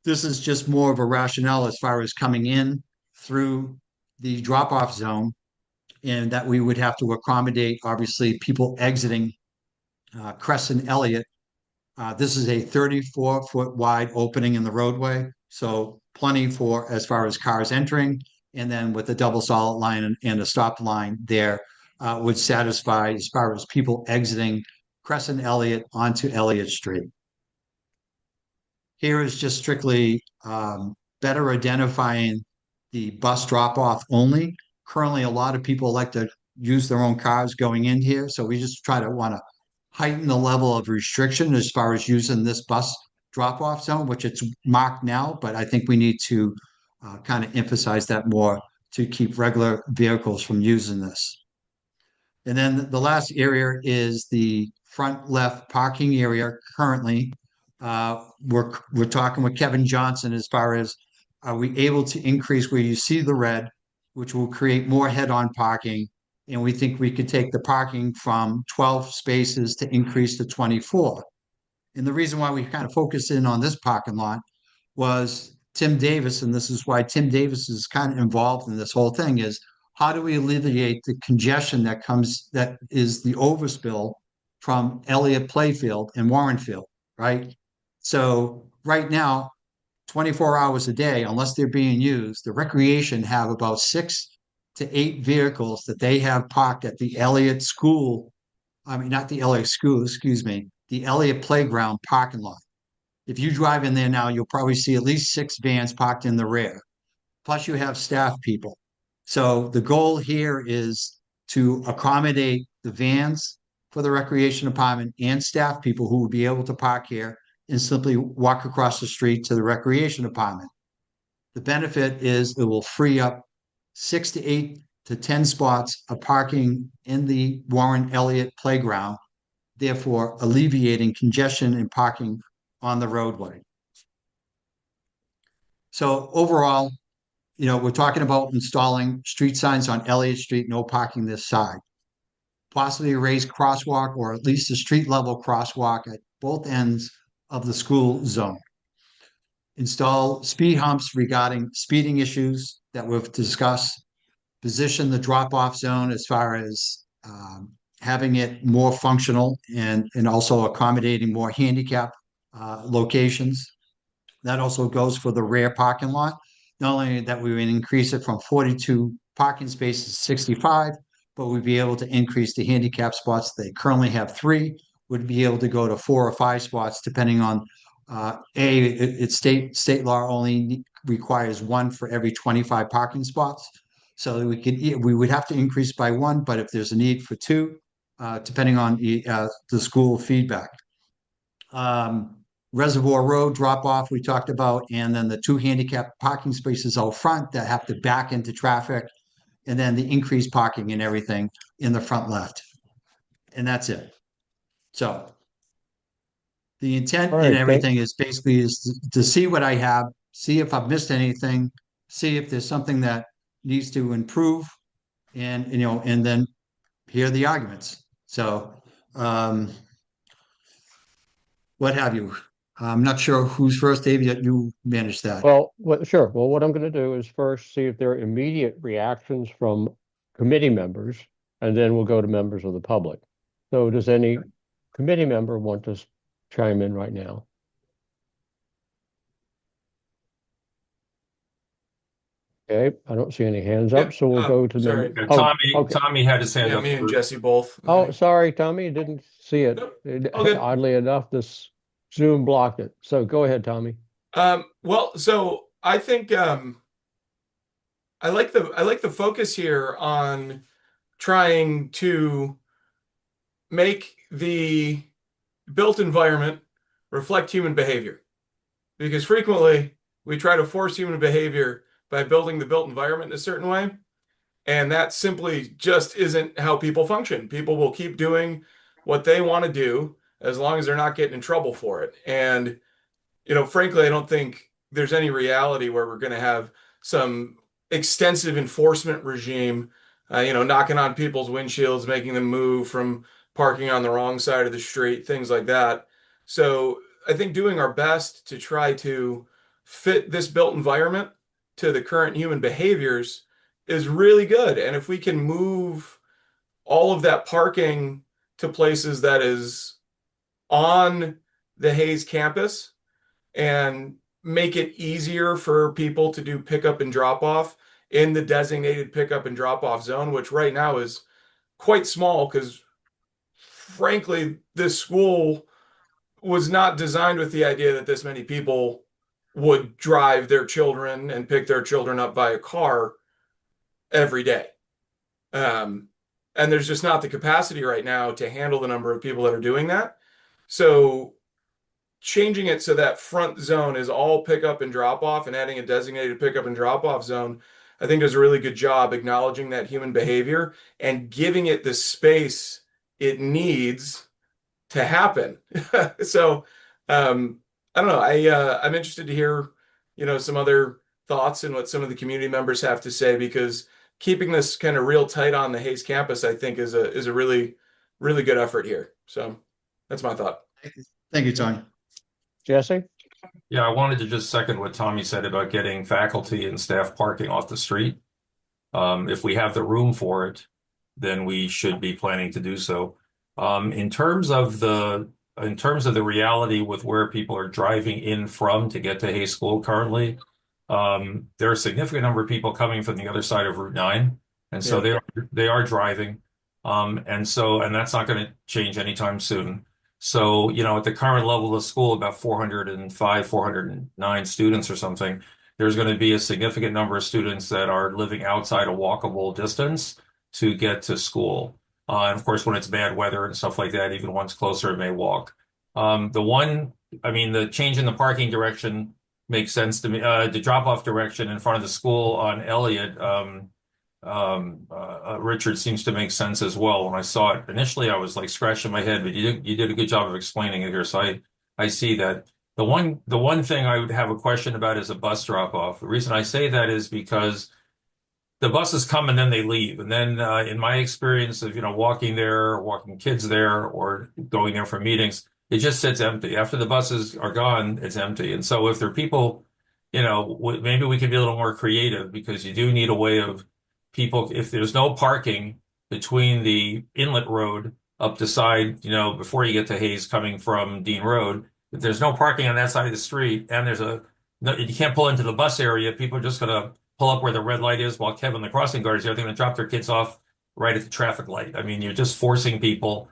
This is just more of a rationale as far as coming in through the drop-off zone, and that we would have to accommodate, obviously, people exiting Crescent Elliott. This is a 34-foot wide opening in the roadway, so plenty for as far as cars entering, and then with a double solid line and a stop line there would satisfy as far as people exiting Crescent Elliott onto Elliott Street. Here is just strictly better identifying the bus drop-off only. Currently, a lot of people like to use their own cars going in here, so we just want to heighten the level of restriction as far as using this bus drop-off zone, which it's marked now, but I think we need to kind of emphasize that more to keep regular vehicles from using this. And then the last area is the front left parking area. Currently, we're talking with Kevin Johnson as far as are we able to increase where you see the red, which will create more head-on parking. And we think we could take the parking from 12 spaces to increase to 24. And the reason why we kind of focused in on this parking lot was Tim Davis, and this is why Tim Davis is kind of involved in this whole thing, is how do we alleviate the congestion that is the overspill from Elliott Playfield and Warrenfield, right? So right now, 24 hours a day, unless they're being used, the recreation have about 6 to 8 vehicles that they have parked at the Elliott School. I mean, not the Elliott School, excuse me, the Elliott Playground parking lot. If you drive in there now, you'll probably see at least 6 vans parked in the rear. Plus, you have staff people. So the goal here is to accommodate the vans for the recreation department and staff people who will be able to park here and simply walk across the street to the recreation department. The benefit is it will free up 6 to 8 to 10 spots of parking in the Warren Elliott playground, therefore alleviating congestion and parking on the roadway. So overall, we're talking about installing street signs on Elliott Street, no parking this side. Possibly a raised crosswalk or at least a street level crosswalk at both ends of the school zone. Install speed humps regarding speeding issues that we've discussed. Position the drop-off zone as far as having it more functional and also accommodating more handicap locations. That also goes for the rear parking lot. Not only that we would increase it from 42 parking spaces to 65, but we'd be able to increase the handicap spots. They currently have 3, would be able to go to 4 or 5 spots, depending on it's state law only requires 1 for every 25 parking spots. So we would have to increase by 1, but if there's a need for 2, depending on the school feedback. Reservoir Road drop off we talked about, and then the 2 handicap parking spaces out front that have to back into traffic, and then the increased parking and everything in the front left. And that's it. So the intent and everything is basically to see what I have, see if I've missed anything, see if there's something that needs to improve, and and then hear the arguments. So what have you? I'm not sure who's first, Dave, yet you manage that. Well, sure. Well, what I'm going to do is first see if there are immediate reactions from committee members, and then we'll go to members of the public. So does any committee member want to chime in right now? Okay, I don't see any hands up, so we'll go to sorry. them. Tommy had his hand Yeah, up me and first. Jesse both. Oh, sorry, Tommy, didn't see it. Nope. Okay. Oddly enough, this Zoom blocked it. So go ahead, Tommy. Well, so I think I like the focus here on trying to make the built environment reflect human behavior, because frequently we try to force human behavior by building the built environment in a certain way, and that simply just isn't how people function. People will keep doing what they want to do as long as they're not getting in trouble for it. And frankly, I don't think there's any reality where we're going to have some extensive enforcement regime, knocking on people's windshields, making them move from parking on the wrong side of the street, things like that. So I think doing our best to try to fit this built environment to the current human behaviors is really good. And if we can move all of that parking to places that is on the Hayes campus and make it easier for people to do pickup and drop off in the designated pickup and drop off zone, which right now is quite small because frankly, this school was not designed with the idea that this many people would drive their children and pick their children up by a car every day. And there's just not the capacity right now to handle the number of people that are doing that. So changing it so that front zone is all pickup and drop off and adding a designated pickup and drop off zone, I think does a really good job acknowledging that human behavior and giving it the space it needs to happen. So I don't know. I'm interested to hear, some other thoughts and what some of the community members have to say, because keeping this kind of real tight on the Hayes campus, I think is a really, really good effort here. So that's my thought. Thank you, Tony. Jesse? Yeah, I wanted to just second what Tommy said about getting faculty and staff parking off the street. If we have the room for it, then we should be planning to do so. In terms of the in terms of the reality with where people are driving in from to get to Hay School currently, there are a significant number of people coming from the other side of Route 9. And so Yeah. they are driving. And that's not going to change anytime soon. So, at the current level of the school, about 405, 409 students or something, there's going to be a significant number of students that are living outside a walkable distance to get to school. And of course, when it's bad weather and stuff like that, even once closer, it may walk. The change in the parking direction makes sense to me. The drop-off direction in front of the school on Elliott, Richard, seems to make sense as well. When I saw it initially, I was like scratching my head, but you did a good job of explaining it here. So I see that. The one thing I would have a question about is a bus drop-off. The reason I say that is because the buses come and then they leave. And then in my experience of, walking there, walking kids there, or going there for meetings, it just sits empty. After the buses are gone, it's empty. And so if there are people, maybe we could be a little more creative, because you do need a way of people, if there's no parking between the inlet road up the side, before you get to Hayes coming from Dean Road, if there's no parking on that side of the street and you can't pull into the bus area, people are just going to pull up where the red light is while Kevin, the crossing guard, is there. They're going to drop their kids off right at the traffic light. I mean, you're just forcing people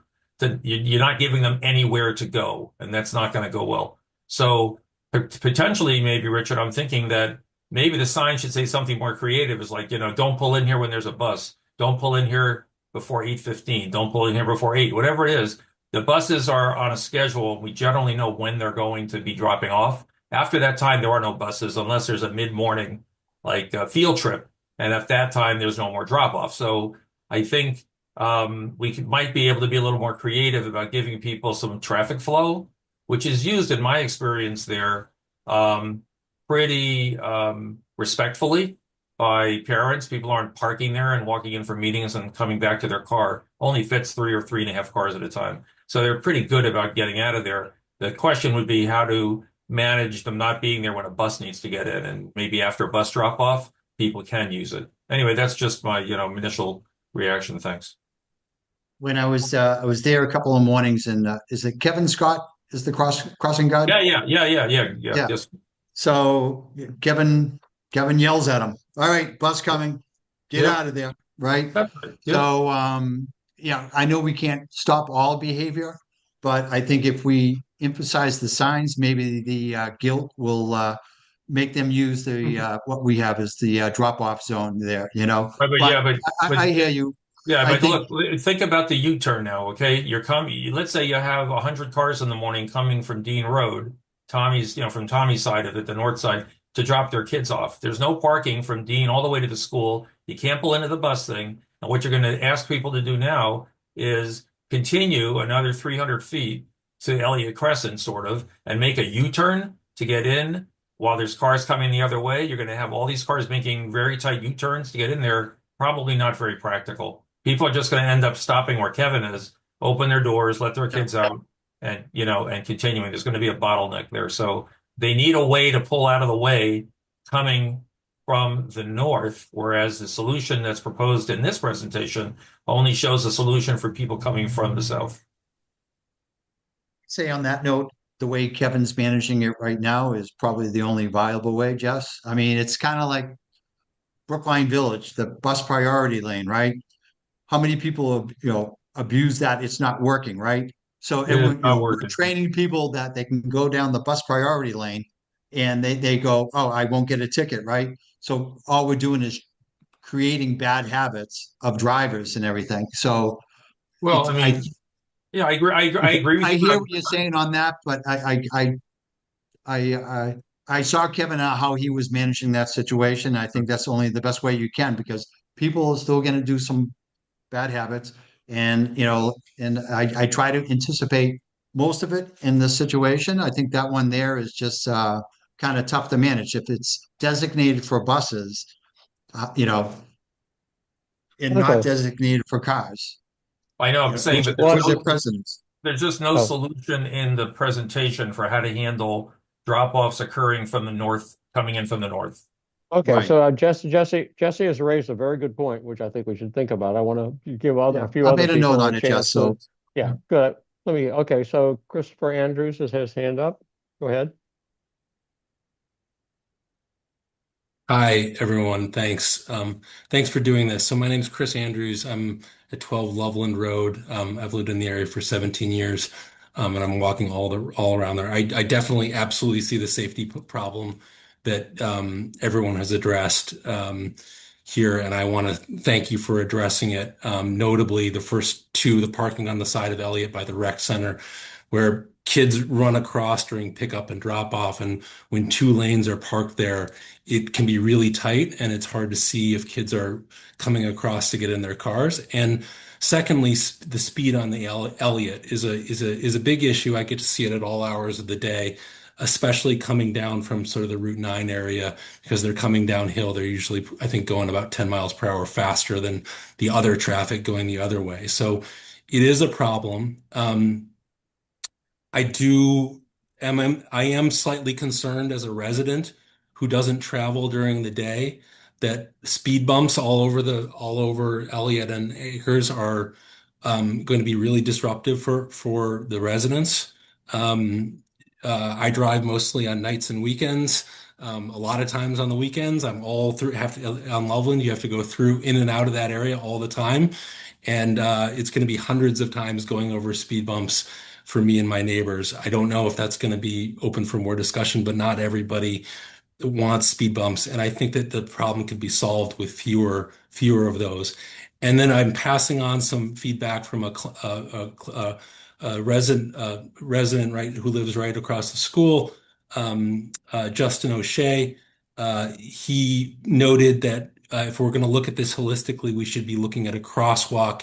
you're not giving them anywhere to go, and that's not going to go well. So potentially, maybe, Richard, I'm thinking that maybe the sign should say something more creative, is like, don't pull in here when there's a bus. Don't pull in here before 8:15. Don't pull in here before 8, whatever it is. The buses are on a schedule. We generally know when they're going to be dropping off. After that time, there are no buses unless there's a mid-morning, like a field trip. And at that time, there's no more drop-off. So I think might be able to be a little more creative about giving people some traffic flow, which is used, in my experience there, pretty respectfully by parents. People aren't parking there and walking in for meetings and coming back to their car. Only fits 3 or 3.5 cars at a time. So they're pretty good about getting out of there. The question would be how to manage them not being there when a bus needs to get in, and maybe after a bus drop off, people can use it. Anyway, that's just my, initial reaction. Thanks. When I was there a couple of mornings, and is it Kevin Scott is the crossing guard? Yeah. Yeah. Just So Kevin yells at him, "All right, bus coming, get out of there!" Right. yeah. So I know we can't stop all behavior, but I think if we emphasize the signs, maybe the guilt will make them use the what we have as the drop-off zone there. But I hear you. Yeah, I but think look, think about the U-turn now, okay? Let's say you have 100 cars in the morning coming from Dean Road, from Tommy's side of it, the north side, to drop their kids off. There's no parking from Dean all the way to the school. You can't pull into the bus thing. And what you're going to ask people to do now is continue another 300 feet to Elliott Crescent, sort of, and make a U-turn to get in while there's cars coming the other way. You're going to have all these cars making very tight U-turns to get in there. Probably not very practical. People are just going to end up stopping where Kevin is, open their doors, let their kids out, and continuing. There's going to be a bottleneck there. So they need a way to pull out of the way coming from the north, whereas the solution that's proposed in this presentation only shows a solution for people coming from the south. say on that note, the way Kevin's managing it right now is probably the only viable way, Jess. I mean, it's kind of like Brookline Village, the bus priority lane, right? How many people have, abused that? It's not working, right? So It's not we're working. training people that they can go down the bus priority lane and they go, oh, I won't get a ticket, right? So all we're doing is creating bad habits of drivers and everything. So Well, yeah, I agree. I agree with I you. hear what you're saying on that, but I saw Kevin how he was managing that situation. I think that's only the best way you can, because people are still going to do some bad habits, and I try to anticipate most of it in this situation. I think that one there is just kind of tough to manage if it's designated for buses, and not Okay. designated for cars. I know I'm saying, but Which are precedents. there's just no Oh. solution in the presentation for how to handle drop-offs occurring from the north, coming in from the north. Okay, Right. so Jesse has raised a very good point, which I think we should think about. I want to give a few I other made a people note a on it, chance Jess. So to, yeah, good. Okay, so Christopher Andrews has his hand up. Go ahead. Hi, everyone. Thanks. Thanks for doing this. So my name is Chris Andrews. I'm at 12 Loveland Road. I've lived in the area for 17 years, and I'm walking all around there. I definitely absolutely see the safety problem that everyone has addressed here, and I want to thank you for addressing it. Notably, the first two, the parking on the side of Elliott by the rec center, where kids run across during pickup and drop off, and when two lanes are parked there, it can be really tight and it's hard to see if kids are coming across to get in their cars. And secondly, the speed on the Elliott is a big issue. I get to see it at all hours of the day, especially coming down from sort of the Route 9 area because they're coming downhill. They're usually, I think, going about 10 miles per hour faster than the other traffic going the other way. So it is a problem. I do I am slightly concerned as a resident who doesn't travel during the day that speed bumps all over Elliott and Acres are going to be really disruptive for the residents. I drive mostly on nights and weekends. A lot of times on the weekends, I'm all through have to on Loveland. You have to go through in and out of that area all the time, and it's going to be hundreds of times going over speed bumps for me and my neighbors. I don't know if that's going to be open for more discussion, but not everybody wants speed bumps, and I think that the problem could be solved with fewer of those. And then I'm passing on some feedback from a resident right who lives right across the school, Justin O'Shea. He noted that if we're going to look at this holistically, we should be looking at a crosswalk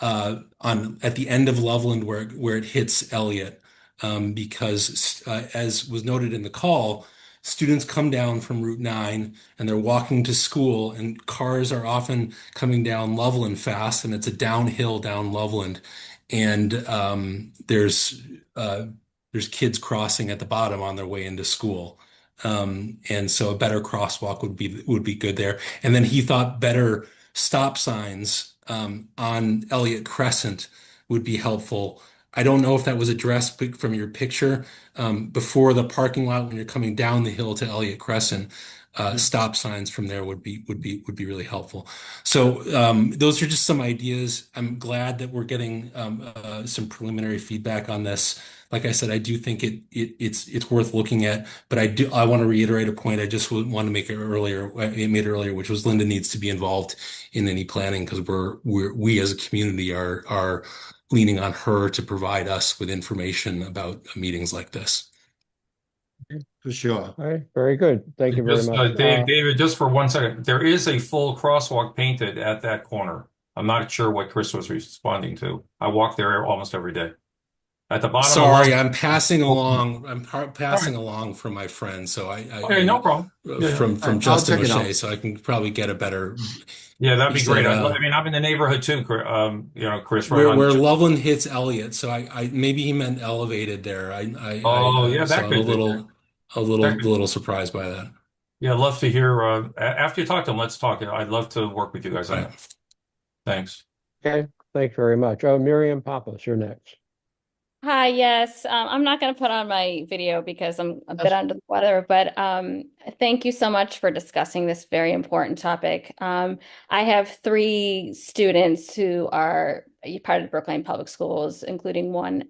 on at the end of Loveland where it hits Elliott, because as was noted in the call, students come down from Route 9 and they're walking to school, and cars are often coming down Loveland fast, and it's a downhill down Loveland, and there's kids crossing at the bottom on their way into school. And so a better crosswalk would be good there. And then he thought better stop signs on Elliott Crescent would be helpful. I don't know if that was addressed from your picture. Before the parking lot when you're coming down the hill to Elliott Crescent, stop signs from there would be really helpful. So those are just some ideas. I'm glad that we're getting some preliminary feedback on this. Like I said, I do think it's worth looking at, but I want to reiterate a point I just want to make it earlier. I made earlier, which was Linda needs to be involved in any planning because we as a community are leaning on her to provide us with information about meetings like this. For sure. All right, very good. Thank you very Just, much. David, just for 1 second, there is a full crosswalk painted at that corner. I'm not sure what Chris was responding to. I walk there almost every day. At the bottom of Sorry, Love. I'm passing along. Passing along from my friend, so Okay, no problem. Yeah, from I'll Justin check it O'Shea, out. so I can probably get a better. yeah, that'd He be great. said, I mean, I'm in the neighborhood too, Chris, right on. where Loveland hits Elliott, so I maybe he meant elevated there. Oh, yeah, So that I'm a could be there. little That could, little surprised by that. yeah, I'd love to hear. After you talk to him, let's talk. I'd love to work with you guys on Right. that. Thanks. Okay, thanks very much. Oh, Miriam Pappas, you're next. Hi, yes. I'm not going to put on my video because I'm a bit That's under the weather, but thank you so much for discussing this very important topic. I have three students who are part of Brookline Public Schools, including one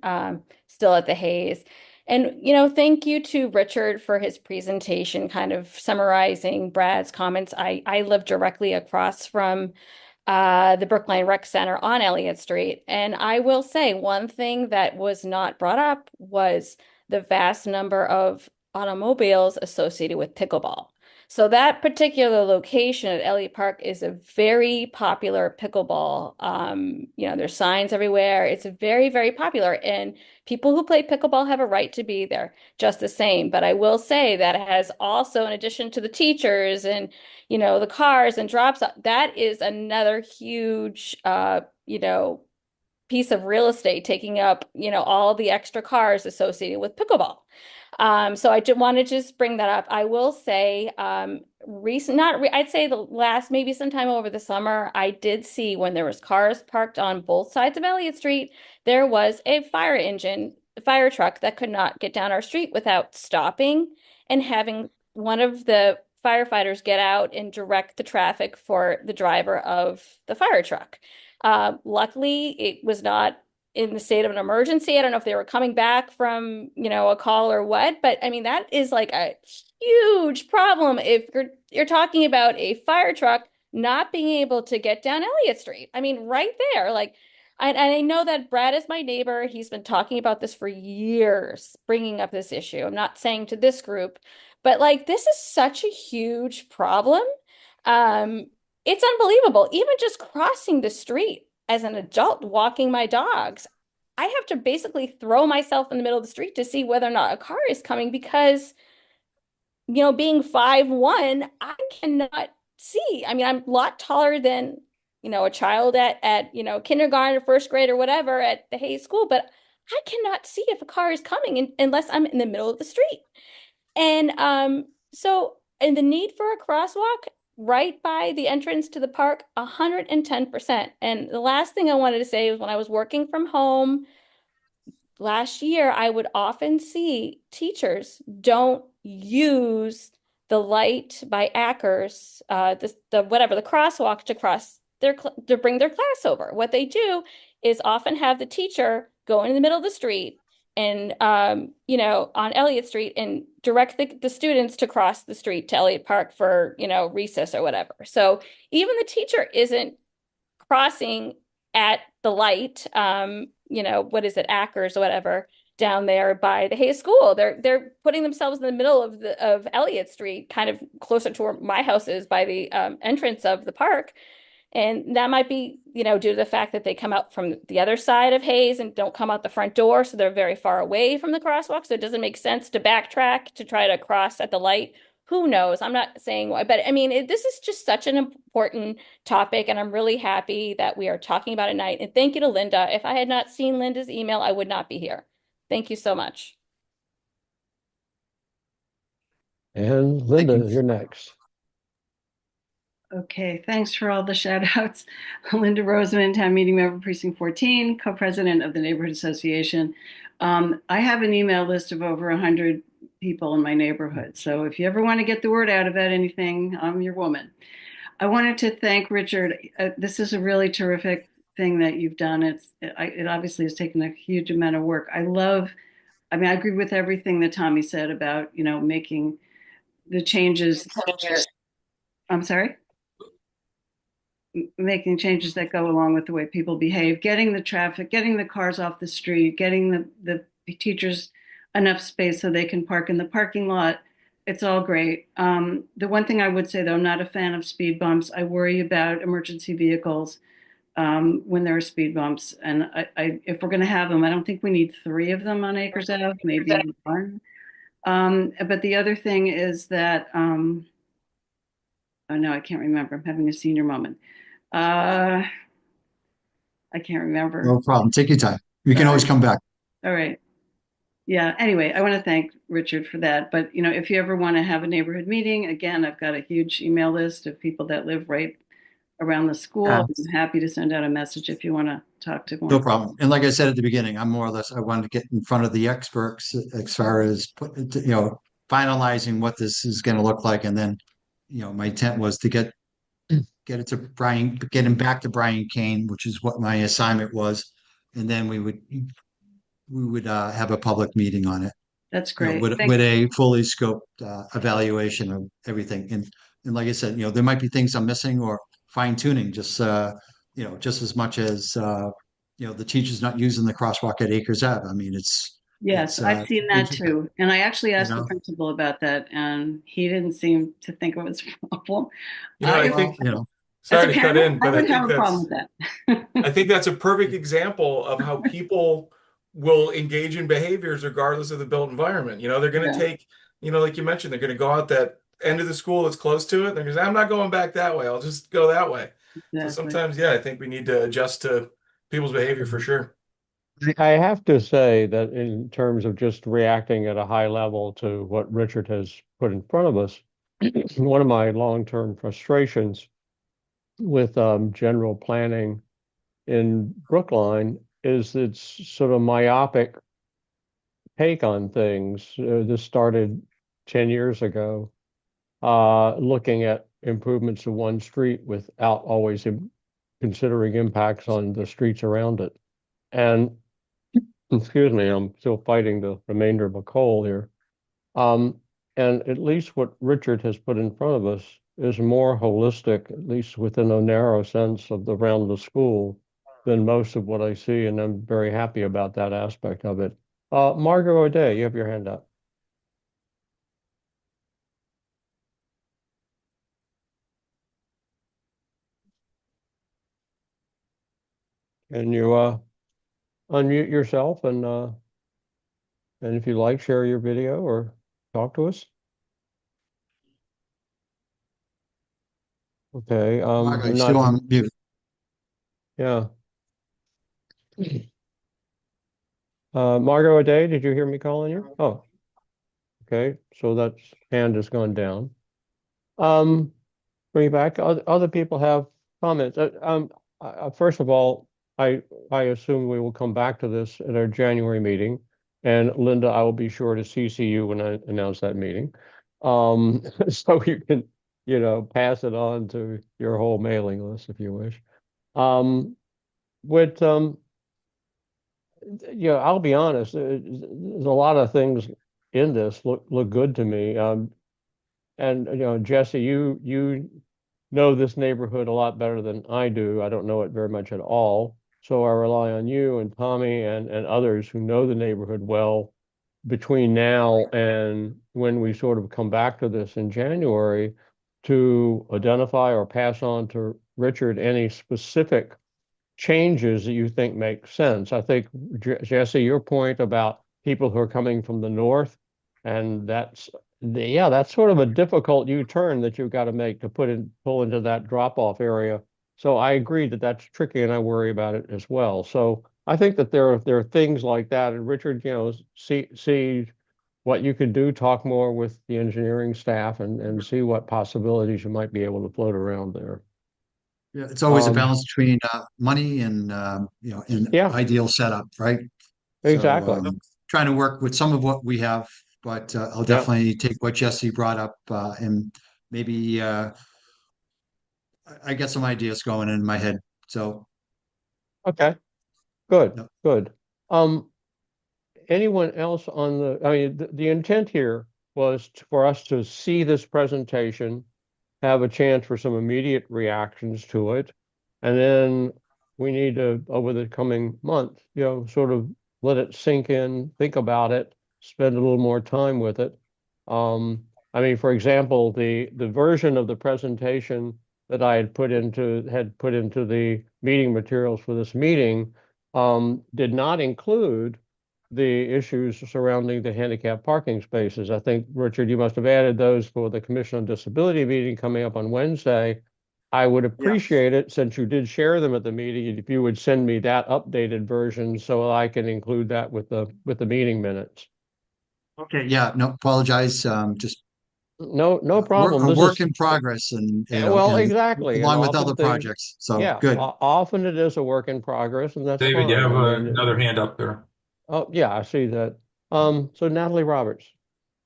still at the Hayes. And, thank you to Richard for his presentation, kind of summarizing Brad's comments. I live directly across from the Brookline Rec Center on Elliott Street. And I will say one thing that was not brought up was the vast number of automobiles associated with pickleball. So that particular location at Elliott Park is a very popular pickleball. There's signs everywhere. It's very, very popular. And people who play pickleball have a right to be there just the same. But I will say that it has also, in addition to the teachers and the cars and drops, that is another huge, piece of real estate taking up, all the extra cars associated with pickleball. So I just want to just bring that up. I will say, I'd say the last, maybe sometime over the summer, I did see when there was cars parked on both sides of Elliott Street, there was a fire truck that could not get down our street without stopping and having one of the firefighters get out and direct the traffic for the driver of the fire truck. Luckily, it was not in the state of an emergency. I don't know if they were coming back from, a call or what, but I mean, that is like a huge problem if you're talking about a fire truck not being able to get down Elliott Street. I mean, right there, like, I know that Brad is my neighbor. He's been talking about this for years, bringing up this issue. I'm not saying to this group, but like, this is such a huge problem. Um, it's unbelievable. Even just crossing the street as an adult walking my dogs, I have to basically throw myself in the middle of the street to see whether or not a car is coming because, being 5'1", I cannot see. I mean, I'm a lot taller than, a child at kindergarten or first grade or whatever at the Hayes School, but I cannot see if a car is coming unless I'm in the middle of the street. And and the need for a crosswalk right by the entrance to the park, 110%. And the last thing I wanted to say was when I was working from home last year, I would often see teachers don't use the light by Ackers, the crosswalk to bring their class over. What they do is often have the teacher go in the middle of the street and on Elliott Street and direct the students to cross the street to Elliott Park for recess or whatever. So even the teacher isn't crossing at the light, what is it, Ackers or whatever, down there by the Hayes School. They're putting themselves in the middle of Elliott Street, kind of closer to where my house is by the entrance of the park. And that might be, due to the fact that they come out from the other side of Hayes and don't come out the front door, so they're very far away from the crosswalk. So it doesn't make sense to backtrack to try to cross at the light. Who knows? I'm not saying why, but I mean, this is just such an important topic, and I'm really happy that we are talking about it tonight. And thank you to Linda. If I had not seen Linda's email, I would not be here. Thank you so much. And Linda, you're next. Okay, thanks for all the shout outs. Linda Roseman, town meeting member, precinct 14, co-president of the neighborhood association. I have an email list of over 100 people in my neighborhood. So if you ever want to get the word out about anything, I'm your woman. I wanted to thank Richard. This is a really terrific thing that you've done. It obviously has taken a huge amount of work. I agree with everything that Tommy said about, making the changes. I'm sorry? Making changes that go along with the way people behave, getting the traffic, getting the cars off the street, getting the teachers enough space so they can park in the parking lot. It's all great. The one thing I would say, though, I'm not a fan of speed bumps. I worry about emergency vehicles when there are speed bumps. And if we're going to have them, I don't think we need 3 of them on Acres Ave, maybe 1. But the other thing is that, oh no, I can't remember. I'm having a senior moment. I can't remember. No problem. Take your time. You can always come back. All right. Yeah. Anyway, I want to thank Richard for that. But, if you ever want to have a neighborhood meeting, again, I've got a huge email list of people that live right around the school. I'm happy to send out a message if you want to talk to one. No problem. And like I said at the beginning, I wanted to get in front of the experts as far as, finalizing what this is going to look like. And then, my intent was to get it to Brian, get him back to Brian Kane, which is what my assignment was. And then we would have a public meeting on it. That's great. With a fully scoped evaluation of everything. And like I said, there might be things I'm missing or fine tuning, just as much as the teacher's not using the crosswalk at Acres Ave. I mean, yes, I've seen that too. And I actually asked the principal about that, and he didn't seem to think it was a problem. I think, sorry to cut in, but I have a problem with that. I think that's a perfect example of how people will engage in behaviors regardless of the built environment. They're going to take, like you mentioned, they're going to go out that end of the school that's close to it. They're going to say, I'm not going back that way. I'll just go that way. Exactly. So sometimes, I think we need to adjust to people's behavior for sure. I have to say that in terms of just reacting at a high level to what Richard has put in front of us, one of my long-term frustrations with general planning in Brookline is its sort of myopic take on things. This started 10 years ago, looking at improvements to one street without always considering impacts on the streets around it. And excuse me, I'm still fighting the remainder of a cold here. Um, and at least what Richard has put in front of us is more holistic, at least within a narrow sense of the round of school, than most of what I see, and I'm very happy about that aspect of it. Margot O'Day, you have your hand up. Can you unmute yourself and if you like, share your video or talk to us? Okay, Margo, I'm you're still not, on mute. yeah. Margot O'Day, did you hear me calling you? Oh, okay, so that hand has gone down. Bring it back. Other people have comments. First of all, I assume we will come back to this at our January meeting. And Linda, I will be sure to CC you when I announce that meeting. So you can, pass it on to your whole mailing list if you wish. With I'll be honest, there's a lot of things in this look good to me. And Jesse, you know this neighborhood a lot better than I do. I don't know it very much at all. So I rely on you and Tommy and others who know the neighborhood well between now and when we sort of come back to this in January to identify or pass on to Richard any specific changes that you think make sense. I think, Jesse, your point about people who are coming from the north, and that's sort of a difficult U-turn that you've got to make to pull into that drop-off area. So I agree that that's tricky, and I worry about it as well. So I think that there are things like that, and Richard, see what you can do, talk more with the engineering staff, and see what possibilities you might be able to float around there. Yeah, it's always a Um, balance between money and an yeah, ideal setup, right? So exactly. trying to work with some of what we have, but I'll Yeah. definitely take what Jesse brought up and maybe I get some ideas going in my head. So Okay. Good. yep. Good. Anyone else I mean, the intent here was for us to see this presentation, have a chance for some immediate reactions to it. And then we need to, over the coming month, sort of let it sink in, think about it, spend a little more time with it. I mean, for example, the version of the presentation that I had put into the meeting materials for this meeting did not include the issues surrounding the handicap parking spaces. I think, Richard, you must have added those for the Commission on Disability meeting coming up on Wednesday. I would Yeah. appreciate it, since you did share them at the meeting, if you would send me that updated version so I can include that with the meeting minutes. Okay. Yeah. No, apologize. Just No problem. a This work is, in progress, and well, and exactly. And along with often other things, projects. So yeah, good. often it is a work in progress, and that's David, you fine. have I mean, another hand up there. oh, yeah, I see that. So Natalie Roberts.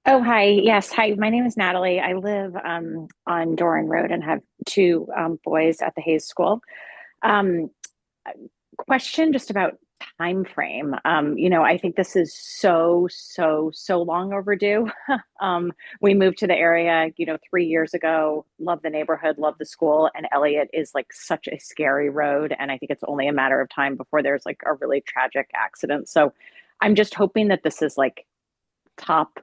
Oh, hi. Yes. Hi. My name is Natalie. I live on Doran Road and have two boys at the Hayes School. Um, Question just about time frame. I think this is so long overdue. We moved to the area, 3 years ago. Love the neighborhood, love the school, and Elliott is like such a scary road, and I think it's only a matter of time before there's like a really tragic accident. So, I'm just hoping that this is like top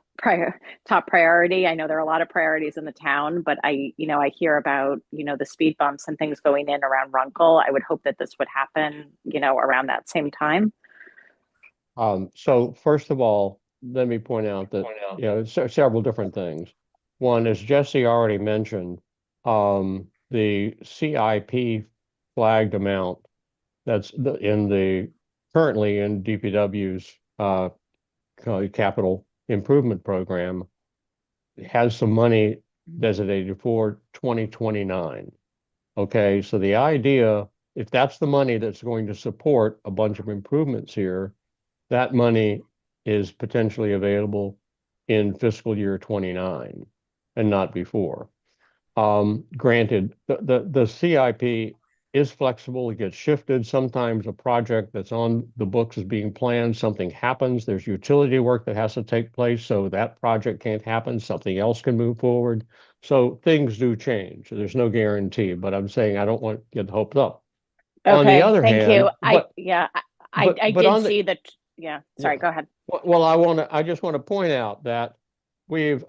top priority. I know there are a lot of priorities in the town, but I hear about, the speed bumps and things going in around Runkle. I would hope that this would happen, around that same time. So first of all, let me point out that, several different things. One, as Jesse already mentioned, the CIP flagged amount that's currently in DPW's capital improvement program has some money designated for 2029. Okay, so the idea, if that's the money that's going to support a bunch of improvements here, that money is potentially available in fiscal year 29 and not before. Granted, the CIP is flexible, it gets shifted. Sometimes a project that's on the books is being planned, something happens, there's utility work that has to take place, so that project can't happen, something else can move forward. So things do change. There's no guarantee, but I'm saying I don't want to get hoped up. On the Okay, other thank you. hand, but I but did on the see that. Yeah, sorry, yeah. go ahead. Well, I just want to point out that we've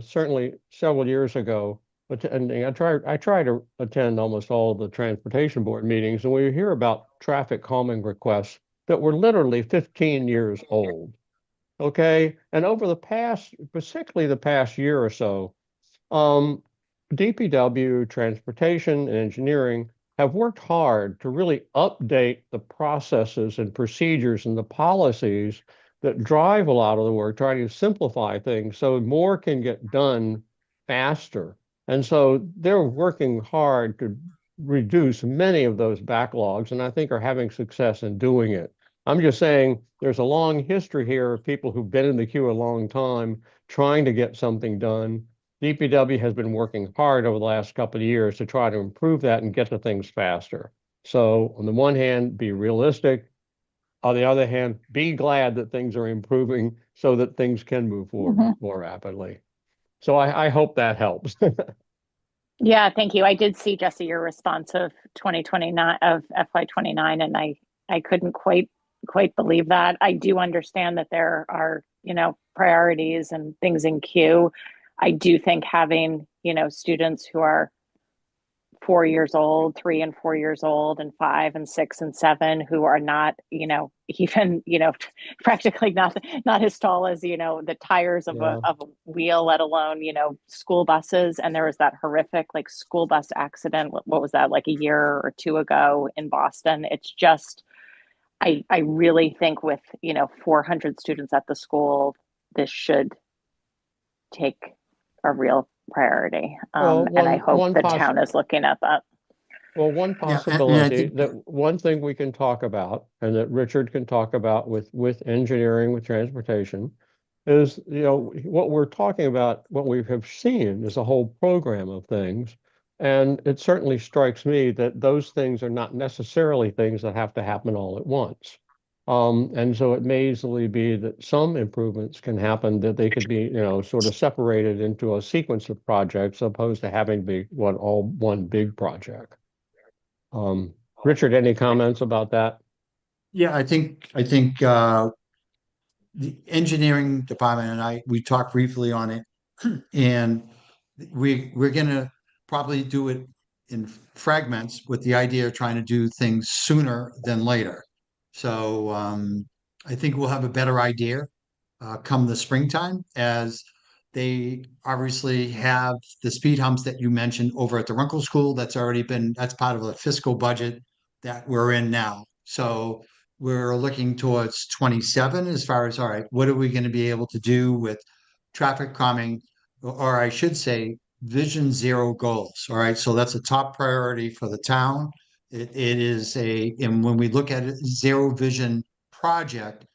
certainly several years ago, attending, I try to attend almost all of the transportation board meetings, and we hear about traffic calming requests that were literally 15 years old. Okay. And over the past, particularly the past year or so, um, DPW, transportation, and engineering have worked hard to really update the processes and procedures and the policies that drive a lot of the work, trying to simplify things so more can get done faster. And so they're working hard to reduce many of those backlogs, and I think are having success in doing it. I'm just saying there's a long history here of people who've been in the queue a long time trying to get something done. DPW has been working hard over the last couple of years to try to improve that and get to things faster. So on the one hand, be realistic. On the other hand, be glad that things are improving so that things can move forward more rapidly. So I hope that helps. Yeah, thank you. I did see, Jesse, your response of 2029 of FY29, and I couldn't quite believe that. I do understand that there are, priorities and things in queue. I do think having, students who are 4 years old, 3 and 4 years old, and 5 and 6 and 7 who are not, even, practically not as tall as, the tires of Yeah. a wheel, let alone, school buses. And there was that horrific like school bus accident. What was that, like a year or two ago in Boston? It's just, I really think with, 400 students at the school, this should take a real priority. Well, And I hope the town is looking at that. one Yeah, and I possibility think that one thing we can talk about and that Richard can talk about with engineering, with transportation, is, what we're talking about, what we have seen is a whole program of things. And it certainly strikes me that those things are not necessarily things that have to happen all at once. And so it may easily be that some improvements can happen, that they could be, sort of separated into a sequence of projects opposed to having to be all one big project. Richard, any comments about that? yeah, I think the engineering department and we talked briefly on it, and we're gonna probably do it in fragments with the idea of trying to do things sooner than later. So I think we'll have a better idea come the springtime, as they obviously have the speed humps that you mentioned over at the Runkle School. That's part of the fiscal budget that we're in now. So we're looking towards 27 as far as, all right, what are we going to be able to do with traffic calming, or I should say, Vision Zero goals. All right, so that's a top priority for the town. It is and when we look at a zero vision project,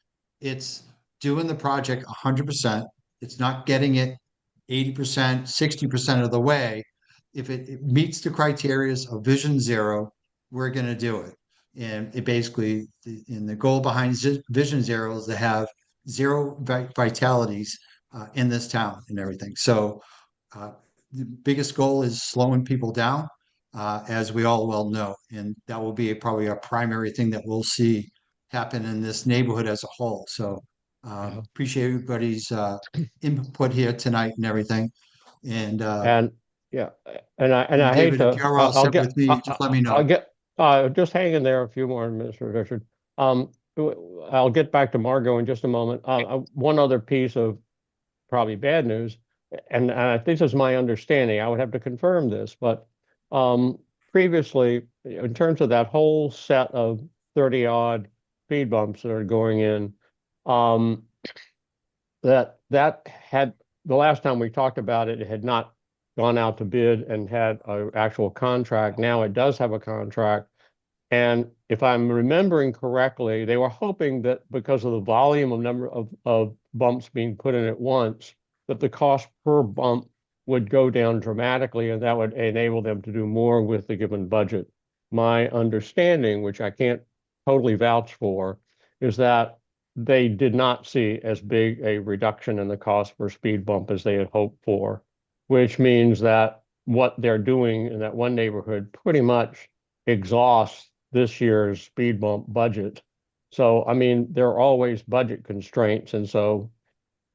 it's doing the project 100%. It's not getting it 80%, 60% of the way. If it meets the criteria of Vision Zero, we're going to do it. And it basically, and the goal behind Vision Zero is to have zero vitalities in this town and everything. So the biggest goal is slowing people down, as we all well know, and that will be probably a primary thing that we'll see happen in this neighborhood as a whole. So appreciate everybody's input here tonight and everything. And And yeah, and I hate David, if to, you're all set with me, just let me I'll know. get, just hang in there a few more minutes, Richard. I'll get back to Margot in just a moment. One other piece of probably bad news, and this is my understanding. I would have to confirm this, but previously, in terms of that whole set of 30 odd speed bumps that are going in, um, that had, the last time we talked about it, it had not gone out to bid and had an actual contract. Now it does have a contract. And if I'm remembering correctly, they were hoping that because of the volume of number of bumps being put in at once, that the cost per bump would go down dramatically, and that would enable them to do more with the given budget. My understanding, which I can't totally vouch for, is that they did not see as big a reduction in the cost per speed bump as they had hoped for, which means that what they're doing in that one neighborhood pretty much exhausts this year's speed bump budget. So, I mean, there are always budget constraints. And so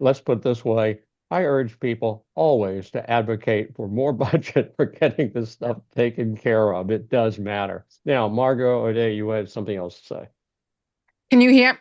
let's put it this way. I urge people always to advocate for more budget for getting this stuff taken care of. It does matter. Now, Margot O'Day, you had something else to say. Can you hear?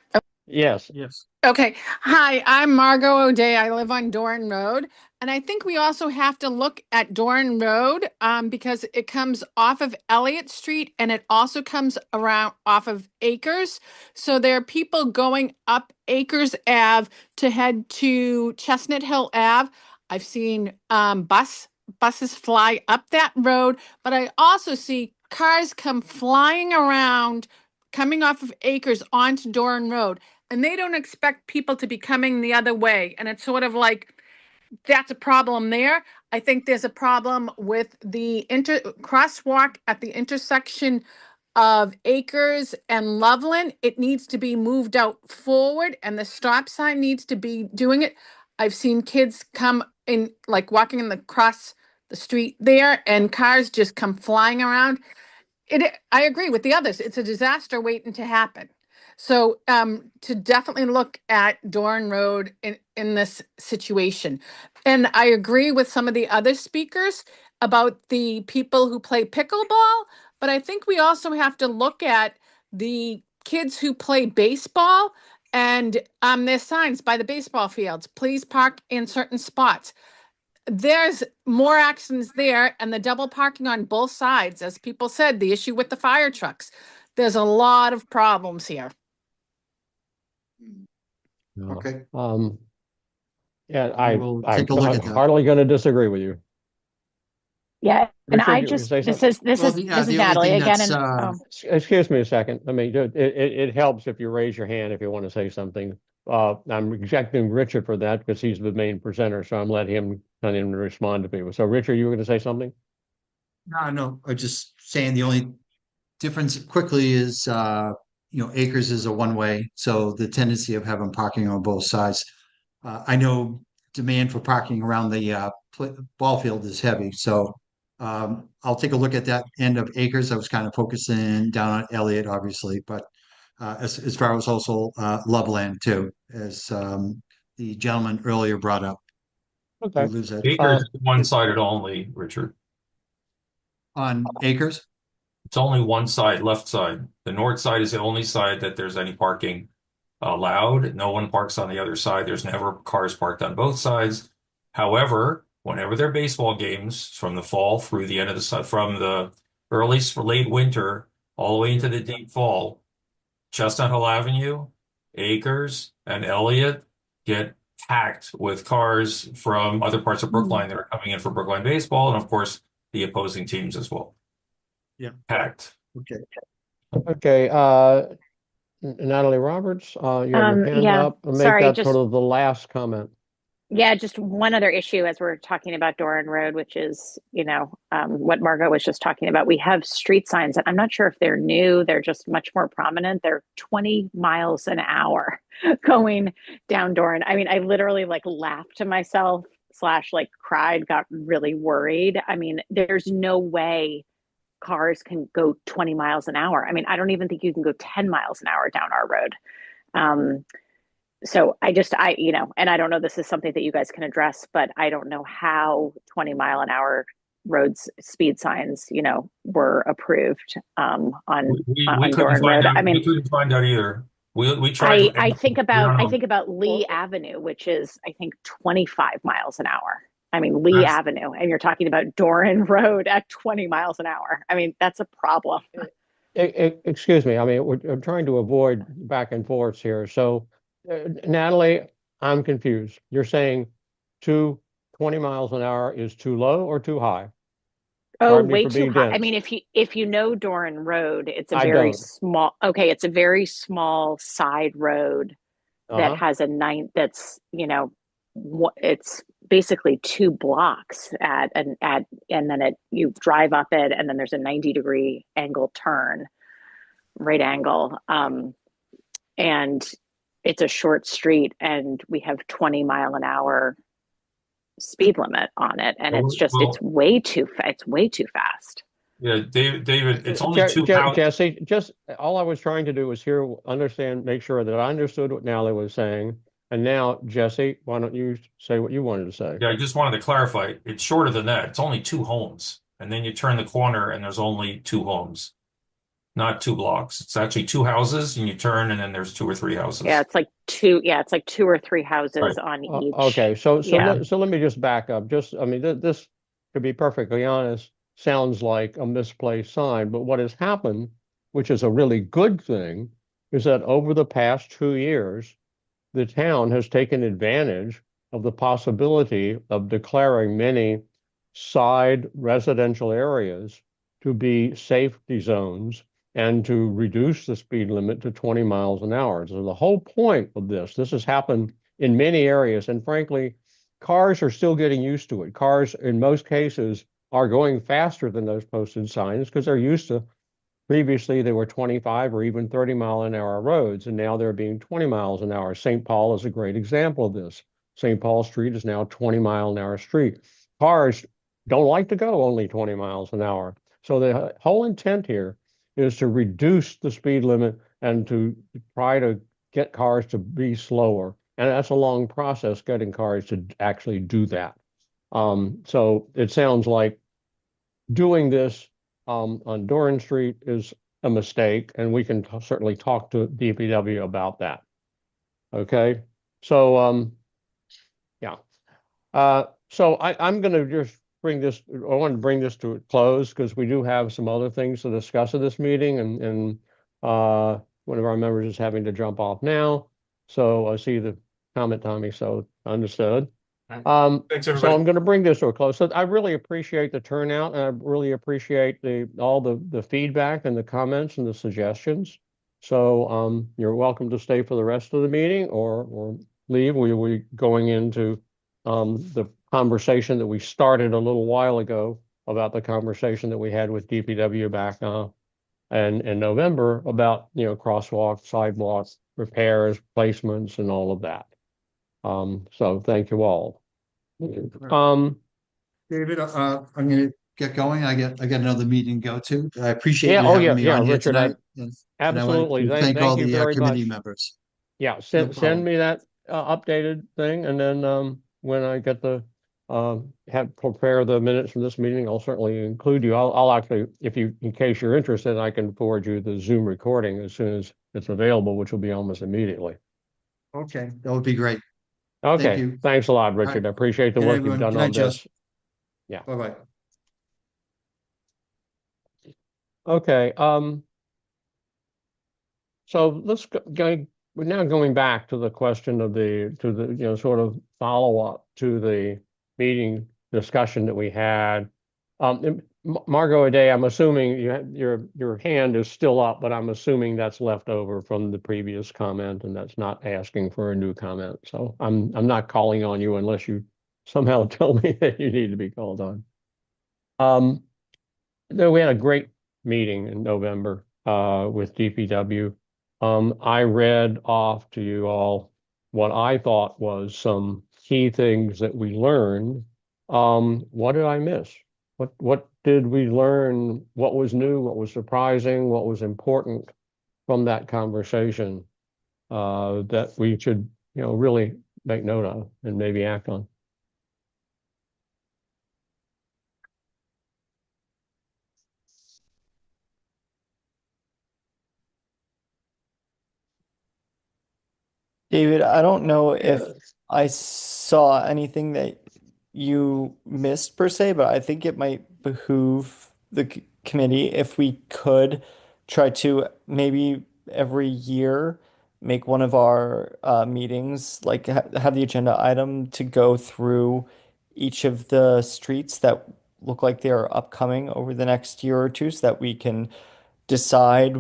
Yes. Yes. Okay. Hi, I'm Margot O'Day. I live on Doran Road. And I think we also have to look at Doran Road because it comes off of Elliott Street and it also comes around off of Acres. So there are people going up Acres Ave to head to Chestnut Hill Ave. I've seen buses fly up that road, but I also see cars come flying around coming off of Acres onto Doran Road. And they don't expect people to be coming the other way. And it's sort of like, that's a problem there. I think there's a problem with the crosswalk at the intersection of Acres and Loveland. It needs to be moved out forward and the stop sign needs to be doing it. I've seen kids come in, like walking in the cross the street there, and cars just come flying around. I agree with the others. It's a disaster waiting to happen. So to definitely look at Doran Road in this situation. And I agree with some of the other speakers about the people who play pickleball, but I think we also have to look at the kids who play baseball and there's signs by the baseball fields. Please park in certain spots. There's more accidents there, and the double parking on both sides, as people said, the issue with the fire trucks. There's a lot of problems here. Okay. Yeah, We'll I'm take a look at that. hardly going to disagree with you. Yeah, and Richard, I you just say this something? is this Well, is yeah, this is the only Natalie thing again, that's, and Excuse me a second. I mean, it helps if you raise your hand if you want to say something. I'm rejecting Richard for that because he's the main presenter, so I'm letting him kind of respond to people. So, Richard, you were going to say something? No, I'm just saying the only difference quickly is, Acres is a one-way, so the tendency of having parking on both sides. I know demand for parking around the ball field is heavy, so I'll take a look at that end of Acres. I was kind of focusing down on Elliott, obviously, but as far as also Loveland too, as the gentleman earlier brought up, who Okay. lives at Acres is one-sided only, Richard. on Acres. It's only one side, left side. The north side is the only side that there's any parking allowed. No one parks on the other side. There's never cars parked on both sides. However, whenever there are baseball games from the fall through the end of from the early late winter all the way into the deep fall, Chestnut Hill Avenue, Acres, and Elliott get packed with cars from other parts of Brookline that are coming in for Brookline baseball, and of course the opposing teams as well. Yeah. Packed. Okay. Okay. Natalie Roberts, you have your hand yeah, up. I'll make sorry, that just sort of the last comment. yeah, just one other issue as we're talking about Doran Road, which is, what Margot was just talking about. We have street signs, and I'm not sure if they're new, they're just much more prominent. They're 20 miles an hour going down Doran. I mean, I literally like laughed to myself / like cried, got really worried. I mean, there's no way cars can go 20 miles an hour. I mean, I don't even think you can go 10 miles an hour down our road. So and I don't know, this is something that you guys can address, but I don't know how 20-mile an hour roads speed signs, were approved on Doran Road. I mean, we couldn't find out either. We tried. I think about Lee Avenue, which is I think 25 miles an hour. I mean, Lee That's- Avenue, and you're talking about Doran Road at 20 miles an hour. I mean, that's a problem. Excuse me, I mean, I'm trying to avoid back and forths here. So, Natalie, I'm confused. You're saying 20 miles an hour is too low or too high? Oh, Pardon me way for too being high. I mean, dense. if you know Doran Road, it's a I very don't. small, okay, it's a very small side road that Uh-huh. has a that's, it's basically 2 blocks and then you drive up it, and then there's a 90-degree angle turn, right angle. And it's a short street, and we have 20-mile-an-hour speed limit on it, and it's Well, way too fast. yeah, David, it's only two houses. Jesse, just all I was trying to do was understand, make sure that I understood what Natalie was saying. And now, Jesse, why don't you say what you wanted to say? Yeah, I just wanted to clarify. It's shorter than that. It's only 2 homes. And then you turn the corner and there's only 2 homes, not 2 blocks. It's actually 2 houses and you turn and then there's 2 or 3 houses. Yeah, it's like 2 or 3 houses Right. on each. Okay, so Yeah. let me just back up. I mean, this, to be perfectly honest, sounds like a misplaced sign. But what has happened, which is a really good thing, is that over the past 2 years, the town has taken advantage of the possibility of declaring many side residential areas to be safety zones and to reduce the speed limit to 20 miles an hour. So the whole point of this has happened in many areas. And frankly, cars are still getting used to it. Cars, in most cases, are going faster than those posted signs because they're used to. Previously, they were 25 or even 30-mile-an-hour roads, and now they're being 20 miles an hour. St. Paul is a great example of this. St. Paul Street is now a 20-mile-an-hour street. Cars don't like to go only 20 miles an hour. So the whole intent here is to reduce the speed limit and to try to get cars to be slower. And that's a long process, getting cars to actually do that. So it sounds like doing this on Doran Street is a mistake, and we can certainly talk to DPW about that. Okay, so yeah, so I'm going to just bring this. I want to bring this to a close because we do have some other things to discuss at this meeting, and one of our members is having to jump off now. So I see the comment, Tommy. So understood. Thanks, So everybody. I'm going to bring this to a close. So I really appreciate the turnout, and I really appreciate all the feedback and the comments and the suggestions. So you're welcome to stay for the rest of the meeting or leave. We going into the conversation that we started a little while ago about the conversation that we had with DPW back in November about crosswalks, sidewalks, repairs, placements, and all of that. So thank you all. David, I'm gonna get going. I got another meeting to go to. I appreciate Yeah, you oh having me yeah, on here Richard, tonight. And I want absolutely. to thank all Thank you the very committee much. members. Yeah, No send problem. me that updated thing, and then when I get the prepare the minutes from this meeting, I'll certainly include you. I'll actually, in case you're interested, I can forward you the Zoom recording as soon as it's available, which will be almost immediately. Okay, that would be great. Thank Okay, you. thanks a lot, All right. Richard. I appreciate the Good night, work you've everyone. done Good night, on Jess. this. Yeah. Bye-bye. Okay. So we're now going back to the question of sort of follow-up to the meeting discussion that we had. Margot O'Day, I'm assuming your hand is still up, but I'm assuming that's left over from the previous comment, and that's not asking for a new comment. So I'm not calling on you unless you somehow tell me that you need to be called on. We had a great meeting in November with DPW. I read off to you all what I thought was some key things that we learned. What did I miss? What did we learn? What was new? What was surprising? What was important from that conversation that we should, really make note of and maybe act on? David, I don't know if I saw anything that you missed per se, but I think it might behoove the committee if we could try to maybe every year make one of our meetings, like ha have the agenda item to go through each of the streets that look like they are upcoming over the next year or two so that we can decide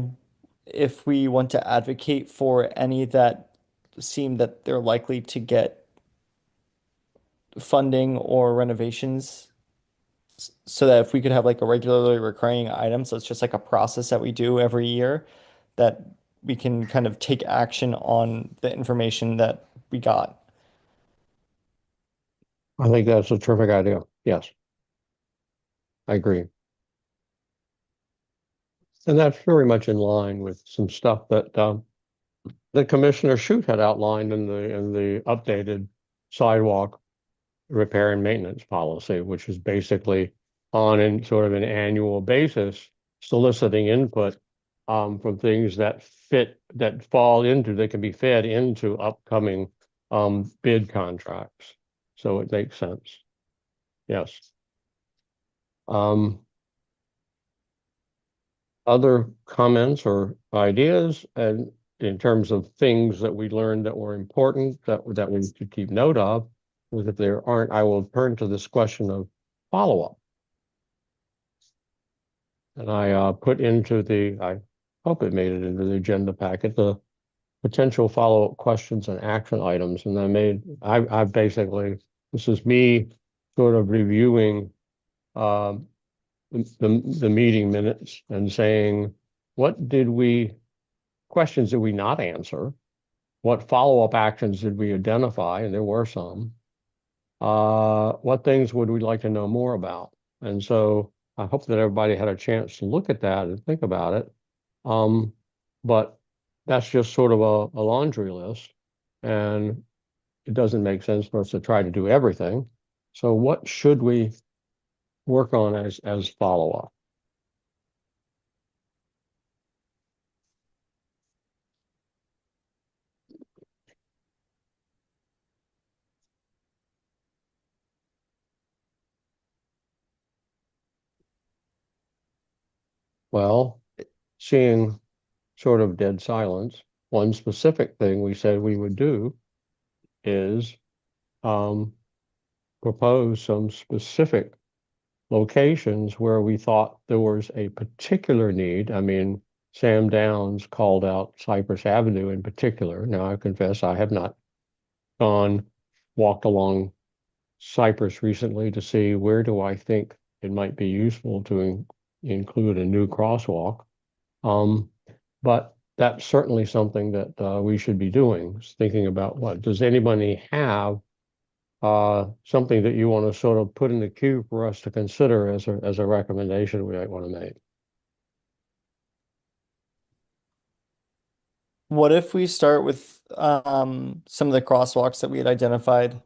if we want to advocate for any that seem that they're likely to get funding or renovations so that if we could have like a regularly recurring item, so it's just like a process that we do every year that we can kind of take action on the information that we got. I think that's a terrific idea. Yes, I agree. And that's very much in line with some stuff that Commissioner Shute had outlined in the updated sidewalk repair and maintenance policy, which is basically on in sort of an annual basis, soliciting input from things that can be fed into upcoming bid contracts. So it makes sense. Yes. Other comments or ideas, and in terms of things that we learned that were important that we should keep note of, was if there aren't, I will turn to this question of follow-up. And I put into I hope it made it into the agenda packet, the potential follow-up questions and action items. And I basically, this is me sort of reviewing the meeting minutes and saying, questions did we not answer? What follow-up actions did we identify? And there were some. What things would we like to know more about? And so I hope that everybody had a chance to look at that and think about it. But that's just sort of a laundry list, and it doesn't make sense for us to try to do everything. So what should we work on as follow-up? Well, seeing sort of dead silence, one specific thing we said we would do is propose some specific locations where we thought there was a particular need. I mean, Sam Downs called out Cypress Avenue in particular. Now, I confess I have not walked along Cypress recently to see where do I think it might be useful to include a new crosswalk. But that's certainly something that we should be doing, thinking about what does anybody have something that you want to sort of put in the queue for us to consider as a recommendation we might want to make. What if we start with some of the crosswalks that we had identified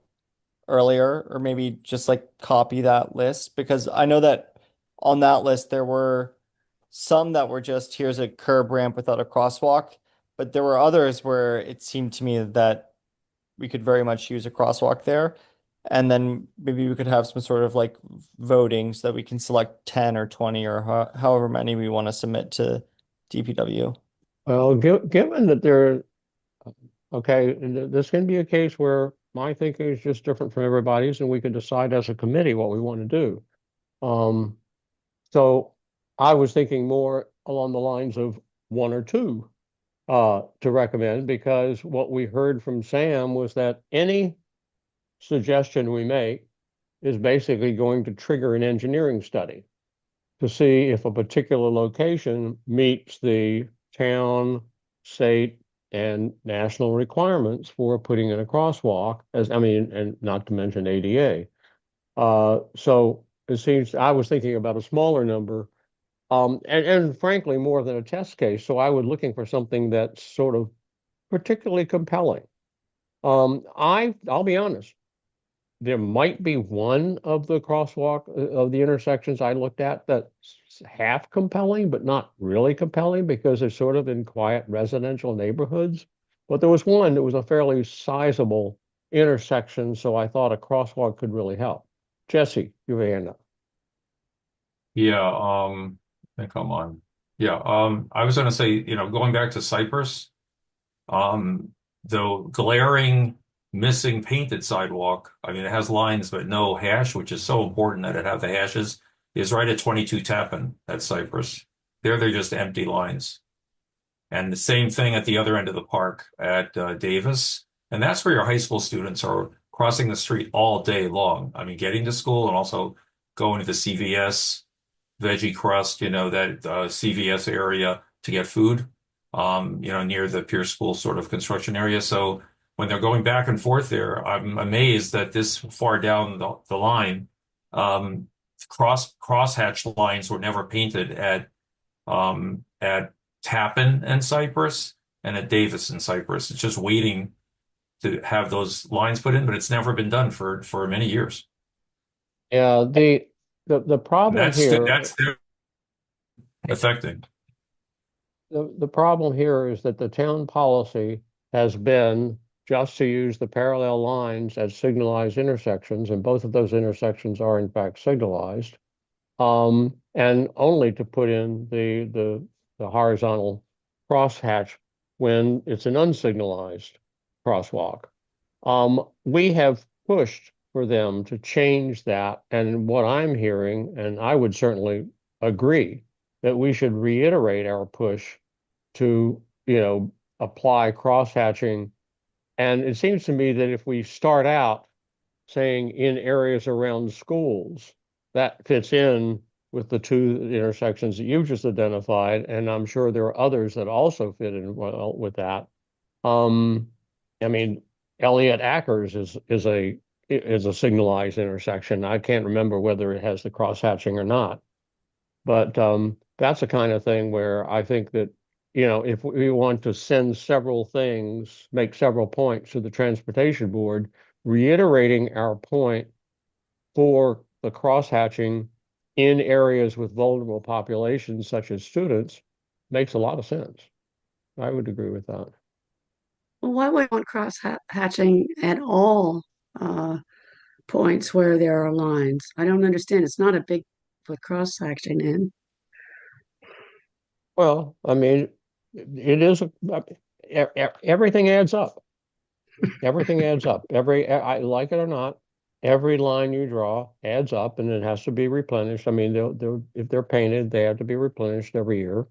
earlier, or maybe just like copy that list? Because I know that on that list there were some that were just here's a curb ramp without a crosswalk, but there were others where it seemed to me that we could very much use a crosswalk there. And then maybe we could have some sort of like voting so that we can select 10 or 20 or however many we want to submit to DPW. Well, given that okay, this can be a case where my thinking is just different from everybody's, and we can decide as a committee what we want to do. So I was thinking more along the lines of one or two to recommend, because what we heard from Sam was that any suggestion we make is basically going to trigger an engineering study to see if a particular location meets the town, state, and national requirements for putting in a crosswalk, and not to mention ADA. So it seems I was thinking about a smaller number, and frankly, more than a test case. So I was looking for something that's sort of particularly compelling. I'll be honest, there might be one of the crosswalk of the intersections I looked at that's half compelling, but not really compelling because they're sort of in quiet residential neighborhoods. But there was one that was a fairly sizable intersection, so I thought a crosswalk could really help. Jesse, you have a hand up. Yeah, I think I'm on. Yeah, I was gonna say, going back to Cyprus, um, the glaring missing painted sidewalk, I mean, it has lines but no hash, which is so important that it have the hashes, is right at 22 Tappan at Cyprus. There, they're just empty lines. And the same thing at the other end of the park at Davis. And that's where your high school students are crossing the street all day long. I mean, getting to school and also going to the CVS, Veggie Crust, that CVS area to get food, near the Pierce School sort of construction area. So when they're going back and forth there, I'm amazed that this far down the line, um, crosshatch lines were never painted at Tappan and Cypress and at Davis and Cypress. It's just waiting to have those lines put in, but it's never been done for many years. Yeah, the And problem here, that's affecting. the problem here is that the town policy has been just to use the parallel lines as signalized intersections, and both of those intersections are in fact signalized. And only to put in the horizontal crosshatch when it's an unsignalized crosswalk. We have pushed for them to change that, and what I'm hearing, and I would certainly agree, that we should reiterate our push to, apply crosshatching. And it seems to me that if we start out saying in areas around schools, that fits in with the two intersections that you've just identified, and I'm sure there are others that also fit in well with that. I mean, Elliott Ackers is a signalized intersection. I can't remember whether it has the crosshatching or not, but that's the kind of thing where I think that if we want to send several things, make several points to the transportation board, reiterating our point for the crosshatching in areas with vulnerable populations such as students makes a lot of sense. I would agree with that. Well, why would I want hatching at all points where there are lines? I don't understand. It's not a big put cross hatching in. Well, I mean, it is everything adds up. Everything adds up. I like it or not, every line you draw adds up, and it has to be replenished. I mean, if they're painted, they have to be replenished every year,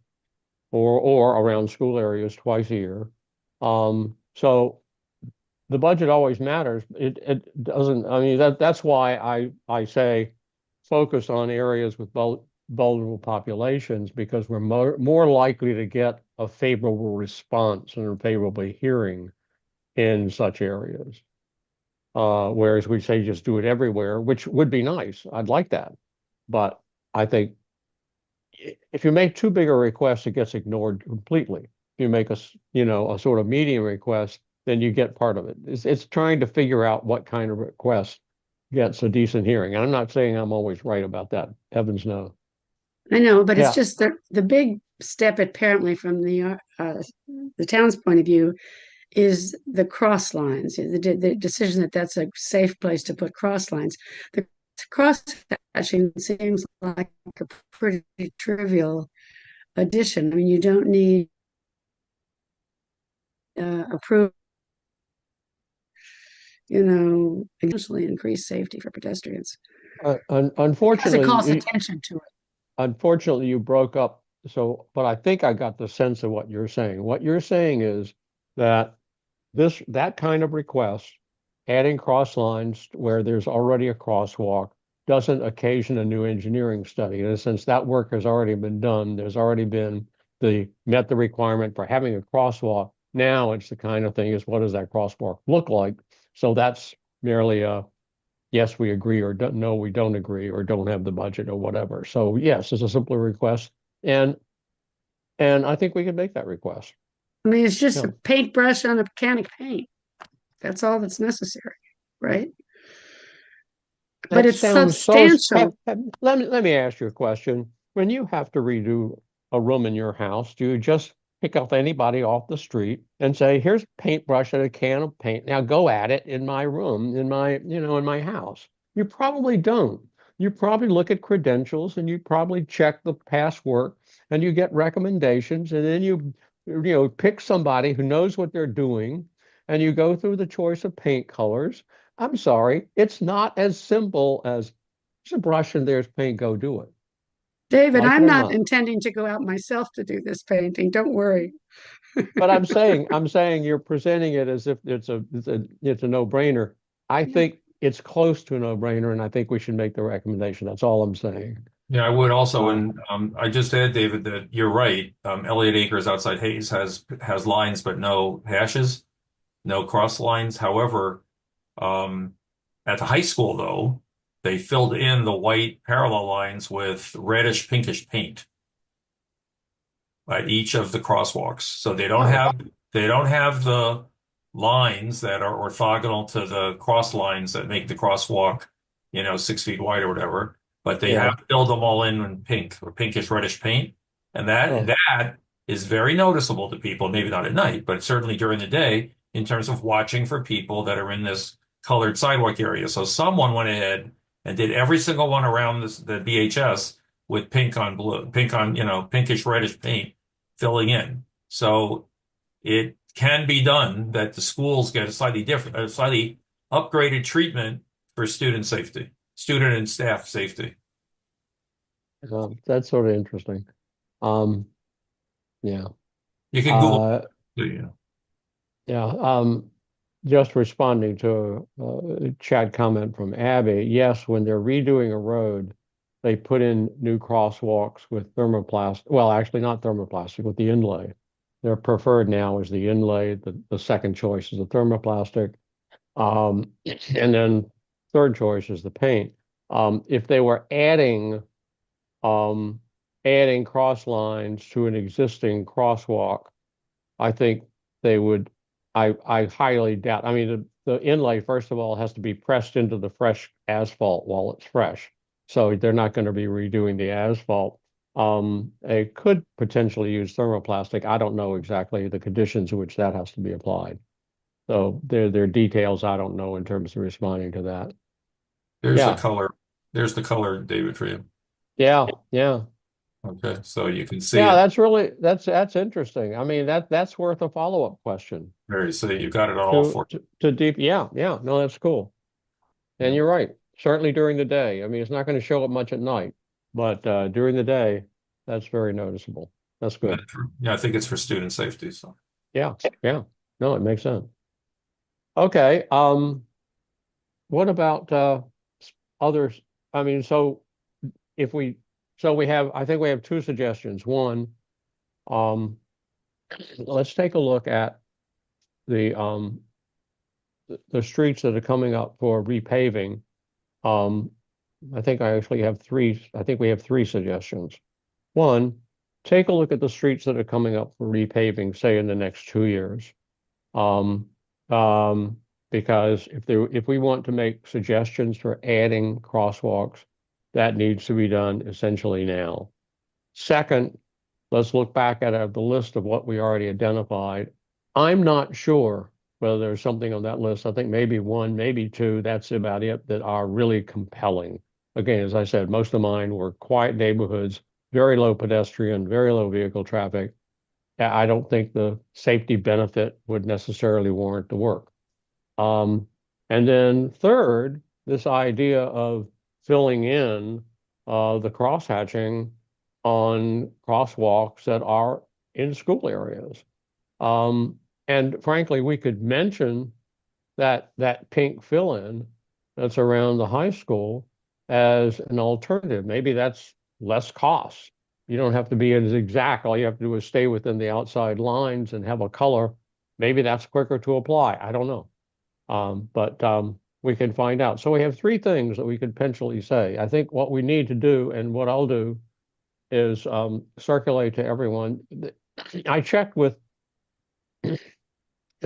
or around school areas twice a year. So the budget always matters. It doesn't. I mean, that's why I say focus on areas with vulnerable populations, because we're more likely to get a favorable response and a favorable hearing in such areas. Whereas we say just do it everywhere, which would be nice. I'd like that. But I think if you make too big a request, it gets ignored completely. If you make a sort of medium request, then you get part of it. It's trying to figure out what kind of request gets a decent hearing. And I'm not saying I'm always right about that. Heavens no. I know, but Yeah. it's just the big step apparently from the town's point of view is the cross lines, the decision that that's a safe place to put cross lines. The cross hatching seems like a pretty trivial addition. I mean, you don't need approve, essentially increase safety for pedestrians. Because it Unfortunately, calls attention to it. unfortunately, you broke up. So, but I think I got the sense of what you're saying. What you're saying is that that kind of request, adding cross lines where there's already a crosswalk, doesn't occasion a new engineering study. In a sense, that work has already been done. There's already been met the requirement for having a crosswalk. Now it's the kind of thing is, what does that crosswalk look like? So that's merely a yes, we agree, or no, we don't agree, or don't have the budget, or whatever. So yes, it's a simpler request, and I think we can make that request. I mean, it's just Yeah. a paintbrush on a can of paint. That's all that's necessary, right? But That it's sounds substantial. Let me ask you a question. When you have to redo a room in your house, do you just pick up anybody off the street and say, here's a paintbrush and a can of paint. Now go at it in my room, in my house? You probably don't. You probably look at credentials and you probably check the past work and you get recommendations and then you pick somebody who knows what they're doing and you go through the choice of paint colors. I'm sorry, it's not as simple as there's a brush and there's paint, go do it. David, Like it I'm or not not. intending to go out myself to do this painting. Don't worry. But I'm saying you're presenting it as if it's a no-brainer. I Yeah. think it's close to a no-brainer, and I think we should make the recommendation. That's all I'm saying. Yeah, I would also, Um, and I just add, David, that you're right. Elliott Acres outside Hayes has lines, but no hashes, no cross lines. However, um, at the high school, though, they filled in the white parallel lines with reddish pinkish paint at each of the crosswalks. So oh, they don't have the lines that are orthogonal to the cross lines that make the crosswalk, 6 feet wide or whatever. But they yeah. have filled them all in pink or pinkish reddish paint, and that Oh, that is very noticeable to people. Maybe not at night, but certainly during the day in terms of watching for people that are in this colored sidewalk area. So someone went ahead and did every single one around the BHS with pink on blue, pink on, pinkish reddish paint filling in. So it can be done that the schools get a slightly upgraded treatment for student safety, student and staff safety. that's sort of interesting. Um, yeah. You can Google Uh, it. yeah. Just responding to a chat comment from Abby. Yes, when they're redoing a road, they put in new crosswalks with thermoplastic. Well, actually, not thermoplastic, with the inlay. Their preferred now is the inlay. The second choice is the thermoplastic. And then third choice is the paint. If they were um, adding cross lines to an existing crosswalk, I think they would, I highly doubt. I mean, the inlay, first of all, has to be pressed into the fresh asphalt while it's fresh. So they're not going to be redoing the asphalt. They could potentially use thermoplastic. I don't know exactly the conditions in which that has to be applied. So there are details I don't know in terms of responding to that. There's the Yeah, color. There's the color, David, for you. yeah, yeah. Okay, so you can see Yeah, it. that's interesting. I mean, that's worth a follow-up question Very so you got it on all to, four. to deep. Yeah, yeah. No, that's cool. And Yeah. you're right. Certainly during the day. I mean, it's not going to show up much at night, but during the day, that's very noticeable. That's good. Yeah, I think it's for student safety. So Yeah, yeah. No, it makes sense. Okay. What about others? I mean, so if we we have, I think we have two suggestions. One, um, let's take a look at the the streets that are coming up for repaving. Um, I think I actually have three. I think we have three suggestions. One, take a look at the streets that are coming up for repaving, say in the next 2 years. Um, um, because if we want to make suggestions for adding crosswalks, that needs to be done essentially now. Second, let's look back at the list of what we already identified. I'm not sure whether there's something on that list. I think maybe one, maybe two, that's about it, that are really compelling. Again, as I said, most of mine were quiet neighborhoods, very low pedestrian, very low vehicle traffic. I don't think the safety benefit would necessarily warrant the work. Um, and then third, this idea of filling in the crosshatching on crosswalks that are in school areas. And frankly, we could mention that pink fill-in that's around the high school as an alternative. Maybe that's less cost. You don't have to be as exact. All you have to do is stay within the outside lines and have a color. Maybe that's quicker to apply. I don't know. But we can find out. So we have three things that we could potentially say. I think what we need to do, and what I'll do, is circulate to everyone. I checked with, it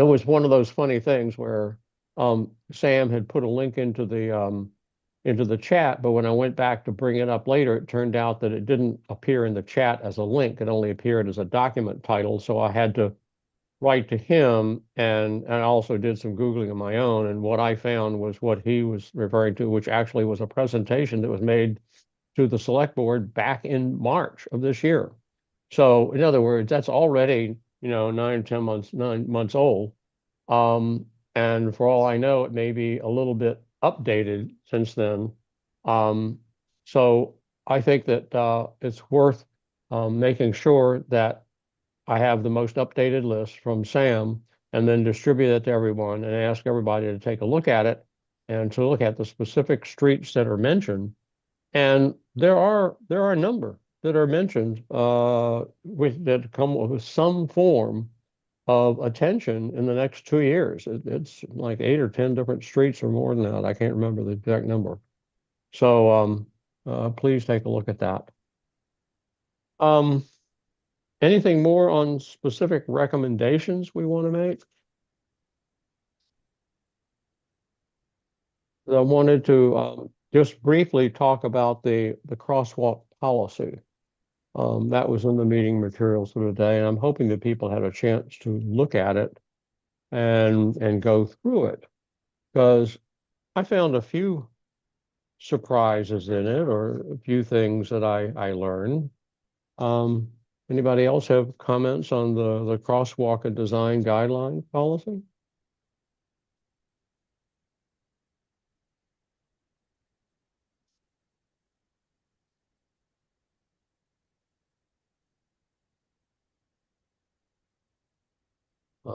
was one of those funny things where Sam had put a link into the chat, but when I went back to bring it up later, it turned out that it didn't appear in the chat as a link. It only appeared as a document title. So I had to write to him, and I also did some Googling of my own, and what I found was what he was referring to, which actually was a presentation that was made to the select board back in March of this year. So in other words, that's already, 9 months old. And for all I know, it may be a little bit updated since then. So I think that it's worth making sure that I have the most updated list from Sam and then distribute it to everyone and ask everybody to take a look at it and to look at the specific streets that are mentioned. And there are a number that are mentioned that come with some form of attention in the next 2 years. It's like 8 or 10 different streets or more than that. I can't remember the exact number. So please take a look at that. Anything more on specific recommendations we want to make? I wanted to just briefly talk about the crosswalk policy. That was in the meeting materials for today, and I'm hoping that people had a chance to look at it and go through it, because I found a few surprises in it, or a few things that I learned. Anybody else have comments on the crosswalk and design guideline policy? I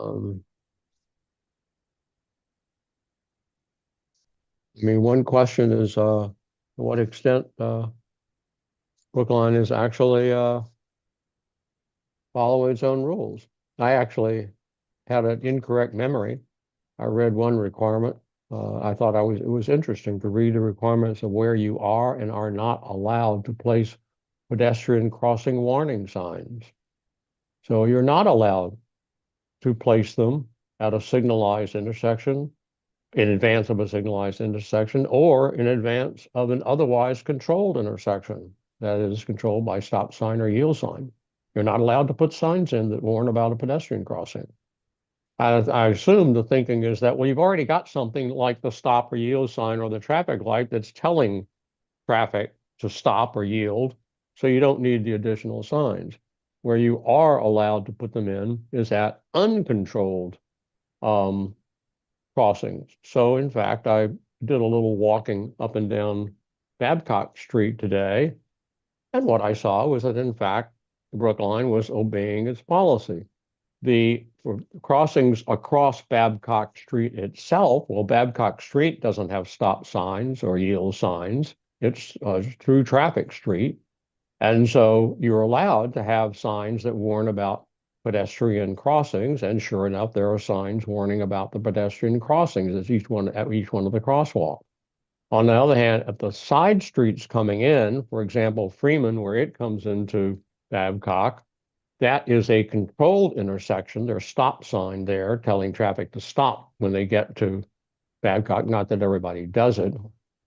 mean, one question is to what extent Brookline is actually follow its own rules. I actually had an incorrect memory. I read one requirement. I thought it was interesting to read the requirements of where you are and are not allowed to place pedestrian crossing warning signs. So you're not allowed to place them at a signalized intersection, in advance of a signalized intersection, or in advance of an otherwise controlled intersection that is controlled by stop sign or yield sign. You're not allowed to put signs in that warn about a pedestrian crossing. I assume the thinking is that, well, you've already got something like the stop or yield sign or the traffic light that's telling traffic to stop or yield, so you don't need the additional signs. Where you are allowed to put them in is at uncontrolled crossings. So in fact, I did a little walking up and down Babcock Street today, and what I saw was that in fact, Brookline was obeying its policy. The crossings across Babcock Street itself, well, Babcock Street doesn't have stop signs or yield signs. It's a through traffic street. And so you're allowed to have signs that warn about pedestrian crossings. And sure enough, there are signs warning about the pedestrian crossings at each one of the crosswalks. On the other hand, at the side streets coming in, for example, Freeman, where it comes into Babcock, that is a controlled intersection. There's a stop sign there telling traffic to stop when they get to Babcock. Not that everybody does it,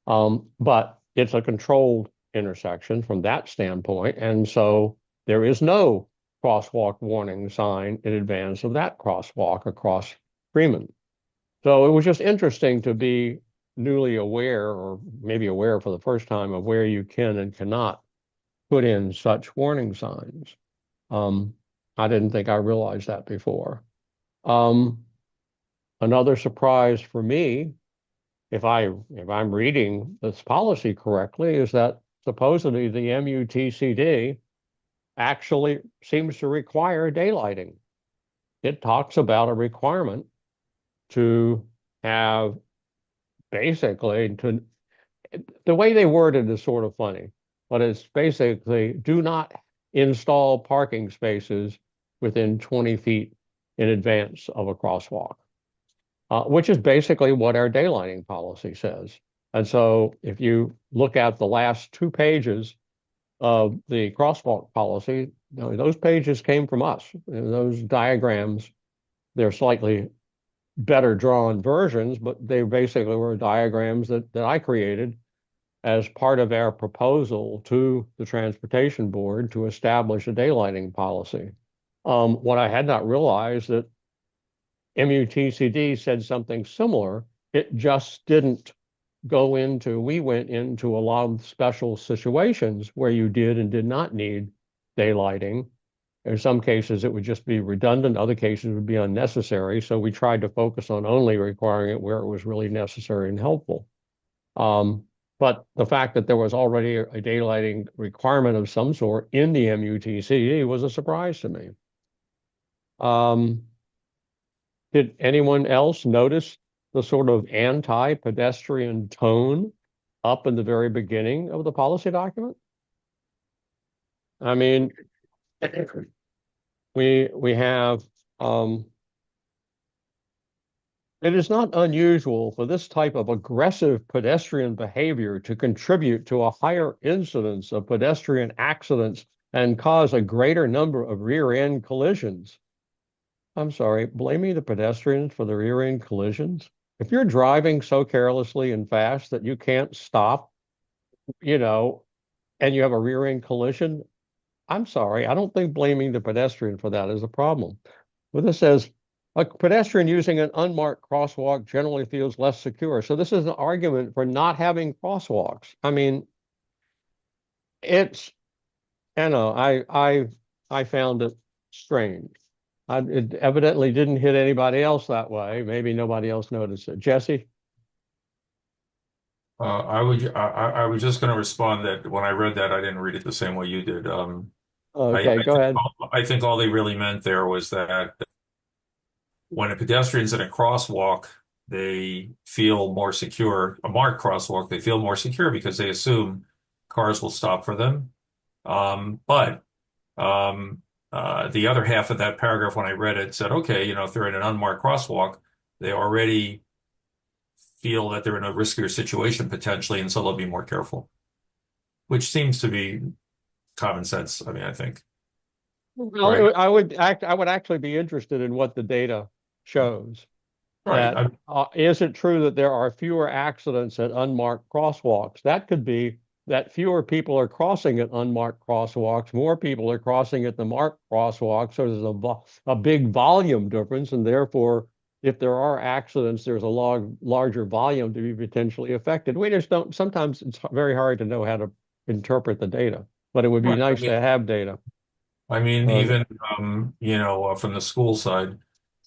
but it's a controlled intersection from that standpoint. And so there is no crosswalk warning sign in advance of that crosswalk across Freeman. So it was just interesting to be newly aware, or maybe aware for the first time, of where you can and cannot put in such warning signs. I didn't think I realized that before. Another surprise for me, if I'm reading this policy correctly, is that supposedly the MUTCD actually seems to require daylighting. It talks about a requirement to have basically the way they word it is sort of funny, but it's basically do not install parking spaces within 20 feet in advance of a crosswalk, which is basically what our daylighting policy says. And so if you look at the last 2 pages of the crosswalk policy, those pages came from us. Those diagrams, they're slightly better drawn versions, but they basically were diagrams that I created as part of our proposal to the Transportation Board to establish a daylighting policy. What I had not realized that MUTCD said something similar. It just didn't we went into a lot of special situations where you did and did not need daylighting. In some cases, it would just be redundant. Other cases would be unnecessary. So we tried to focus on only requiring it where it was really necessary and helpful. But the fact that there was already a daylighting requirement of some sort in the MUTCD was a surprise to me. Did anyone else notice the sort of anti-pedestrian tone up in the very beginning of the policy document? I mean, we have it is not unusual for this type of aggressive pedestrian behavior to contribute to a higher incidence of pedestrian accidents and cause a greater number of rear-end collisions. I'm sorry, blaming the pedestrians for the rear-end collisions? If you're driving so carelessly and fast that you can't stop, and you have a rear-end collision, I'm sorry, I don't think blaming the pedestrian for that is a problem. But this says, a pedestrian using an unmarked crosswalk generally feels less secure. So this is an argument for not having crosswalks. I mean, I found it strange. It evidently didn't hit anybody else that way. Maybe nobody else noticed it. Jesse? I was just going to respond that when I read that, I didn't read it the same way you did. Okay, go ahead. I think all they really meant there was that when a pedestrian's in a crosswalk, they feel more secure. A marked crosswalk, they feel more secure because they assume cars will stop for them. But the other half of that paragraph, when I read it, said, okay, if they're in an unmarked crosswalk, they already feel that they're in a riskier situation potentially, and so they'll be more careful, which seems to be common sense. I mean, I think. Well, Right. I would actually be interested in what the data shows. Right. Is it true that there are fewer accidents at unmarked crosswalks? That could be that fewer people are crossing at unmarked crosswalks, more people are crossing at the marked crosswalks, so there's a big volume difference, and therefore, if there are accidents, there's a larger volume to be potentially affected. We just don't, sometimes it's very hard to know how to interpret the data, but it would be nice to have data. I mean, even from the school side,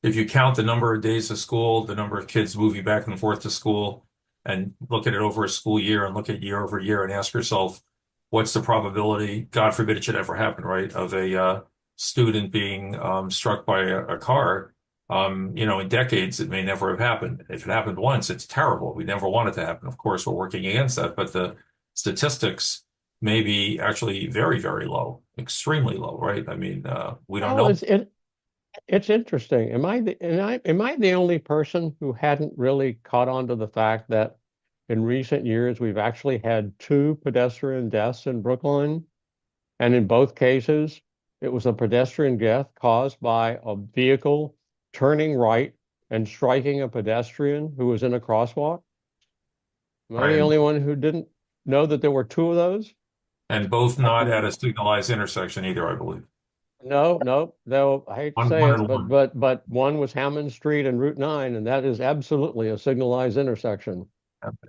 if you count the number of days of school, the number of kids moving back and forth to school, and look at it over a school year and look at year over year and ask yourself, what's the probability, God forbid it should ever happen, right, of a student being struck by a car? In decades, it may never have happened. If it happened once, it's terrible. We never want it to happen. Of course, we're working against that, but the statistics may be actually very, very low, extremely low, right? I mean, we don't know. It's interesting. Am I the only person who hadn't really caught on to the fact that in recent years we've actually had 2 pedestrian deaths in Brookline, and in both cases it was a pedestrian death caused by a vehicle turning right and striking a pedestrian who was in a crosswalk? Am I the only one who didn't know that there were 2 of those? And both not at a signalized intersection either, I believe. No, I hate to say it, but one was Hammond Street and Route 9, and that is absolutely a signalized intersection.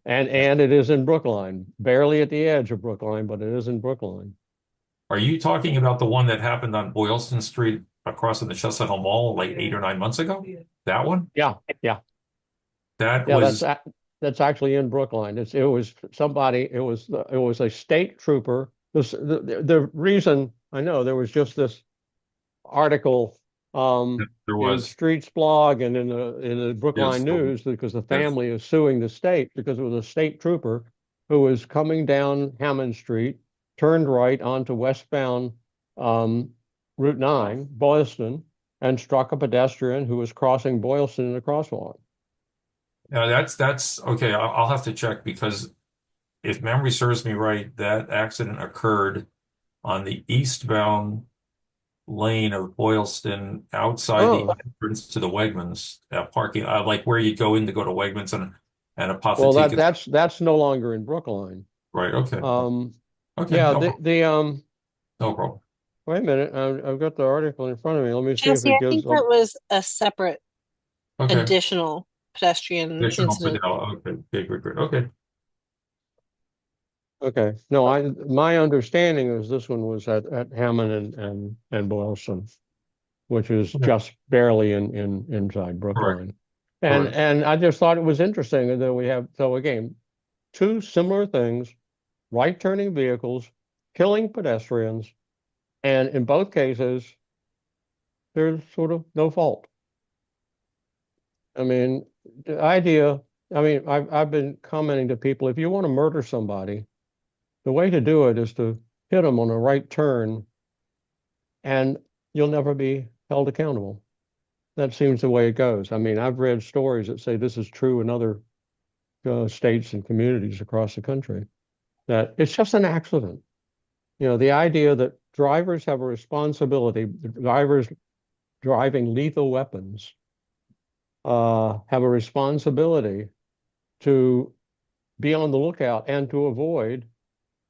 And it is in Brookline, barely at the edge of Brookline, but it is in Brookline. Are you talking about the one that happened on Boylston Street across from the Chestnut Hill Mall like 8 or 9 months ago? That one? Yeah. That's actually in Brookline. It was a state trooper. The reason I know there was just this article there in was Streets blog and in the Brookline News because the family is suing the state because it was a state trooper who was coming down Hammond Street, turned right onto westbound Route 9, Boylston, and struck a pedestrian who was crossing Boylston in a crosswalk. No, that's okay. I'll have to check because if memory serves me right, that accident occurred on the eastbound lane of Boylston outside the entrance to the Wegmans parking, like where you go in to go to Wegmans and a pot. Well, that's no longer in Brookline. Right. Okay. Okay. Yeah. No problem. Wait a minute. I've got the article in front of me. Let me see if Jesse, it I gives. think that was a separate Okay. additional pedestrian Additional, incident. okay, good. Okay. Okay, no, my understanding is this one was at Hammond and Boylston, which is Okay. just barely inside Correct. Brookline. Correct. And I just thought it was interesting that we have, so again, two similar things, right turning vehicles, killing pedestrians, and in both cases, there's sort of no fault. I mean, the idea, I mean, I've been commenting to people, if you want to murder somebody, the way to do it is to hit them on a right turn and you'll never be held accountable. That seems the way it goes. I mean, I've read stories that say this is true in other states and communities across the country, that it's just an accident. You know, the idea that drivers have a responsibility, drivers driving lethal weapons have a responsibility to be on the lookout and to avoid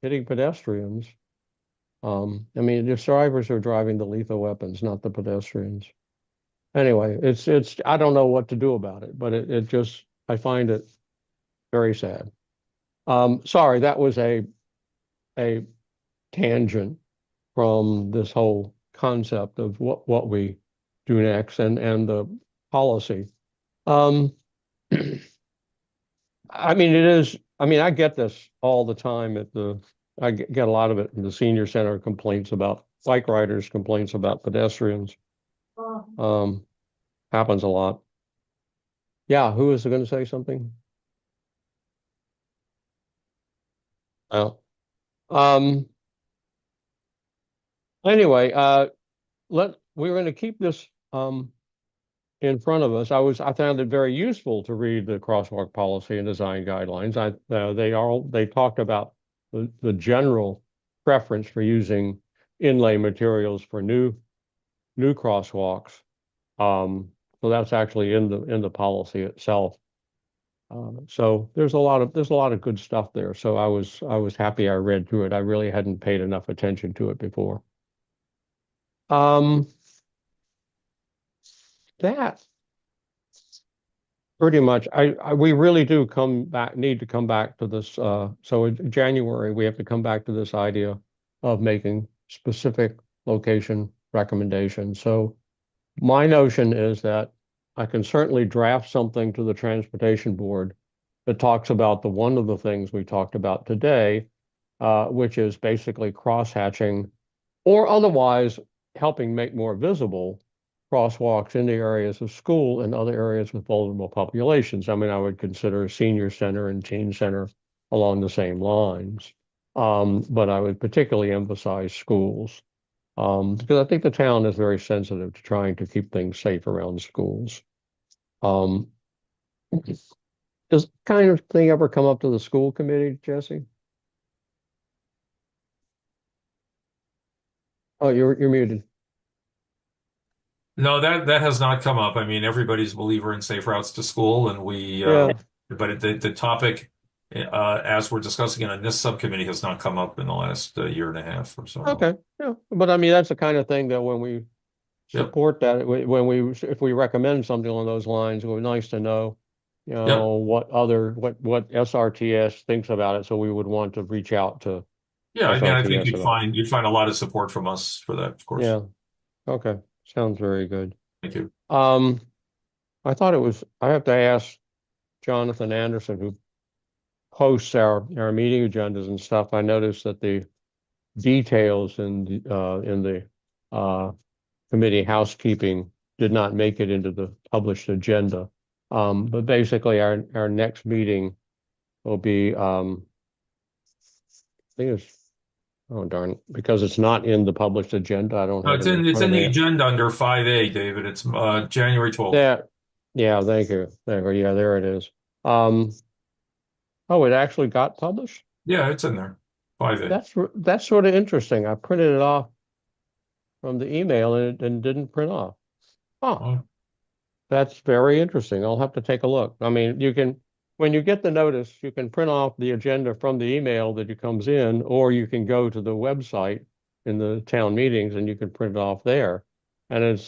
hitting pedestrians. I mean, the drivers are driving the lethal weapons, not the pedestrians. Anyway, it's I don't know what to do about it, but it just I find it very sad. Sorry, that was a tangent from this whole concept of what we do next and the policy. I mean, it is, I mean, I get this all the time I get a lot of it in the senior center, complaints about bike riders, complaints about pedestrians. Happens a lot. Yeah, who is going to say something? Oh. Anyway, we're going to keep this in front of us. I found it very useful to read the crosswalk policy and design guidelines. They talked about the general preference for using inlay materials for new crosswalks. So that's actually in the policy itself. So there's a lot of good stuff there. So I was happy I read through it. I really hadn't paid enough attention to it before. That pretty much, we really do need to come back to this. So in January, we have to come back to this idea of making specific location recommendations. So my notion is that I can certainly draft something to the transportation board that talks about one of the things we talked about today, which is basically cross-hatching or otherwise helping make more visible crosswalks in the areas of school and other areas with vulnerable populations. I mean, I would consider a senior center and teen center along the same lines. But I would particularly emphasize schools because I think the town is very sensitive to trying to keep things safe around schools. Does this kind of thing ever come up to the school committee, Jesse? Oh, you're muted. No, that has not come up. I mean, everybody's a believer in safe routes to school, and Yeah. but the topic, as we're discussing it in this subcommittee, has not come up in the last year and a half or so. Okay. Yeah. But I mean, that's the kind of thing that when we Yep. support that, if we recommend something along those lines, it would be nice to know, Yep. what SRTS thinks about it. So we would want to reach out to Yeah, I mean, I think SRTS you'd find a lot of support from us for that, of course. Yeah. Okay. Sounds very good. Thank you. I have to ask Jonathan Anderson, who posts our meeting agendas and stuff. I noticed that the details in the committee housekeeping did not make it into the published agenda. But basically our next meeting will be I think it's oh darn, because it's not in the published agenda. I don't have It's it in front of the me. agenda under 5A, David. It's January 12th. Yeah, thank you. Yeah, there it is. Oh, it actually got published? Yeah, it's in there. 5A. That's sort of interesting. I printed it off from the email and it didn't print off. Oh, that's very interesting. I'll have to take a look. I mean, when you get the notice, you can print off the agenda from the email that it comes in, or you can go to the website in the town meetings and you can print it off there. And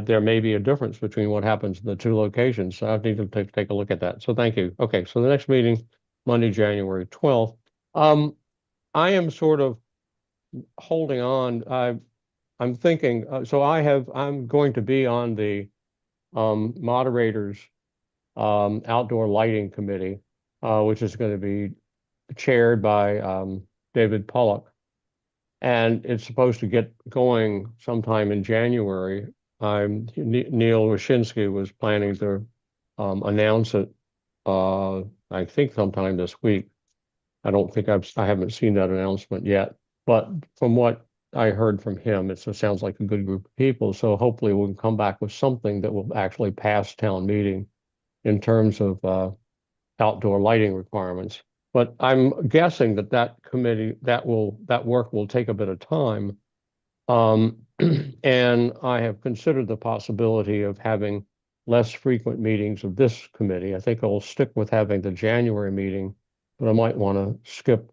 there may be a difference between what happens in the two locations. So I need to take a look at that. So thank you. Okay, so the next meeting, Monday, January 12th. I am sort of holding on. I'm thinking, I'm going to be on the moderators outdoor lighting committee, which is going to be chaired by David Pollock. And it's supposed to get going sometime in January. Neil Wyshynski was planning to announce it, I think sometime this week. I don't think I haven't seen that announcement yet, but from what I heard from him, it sounds like a good group of people. So hopefully we'll come back with something that will actually pass town meeting in terms of outdoor lighting requirements. But I'm guessing that committee, that work will take a bit of time. And I have considered the possibility of having less frequent meetings of this committee. I think I'll stick with having the January meeting, but I might want to skip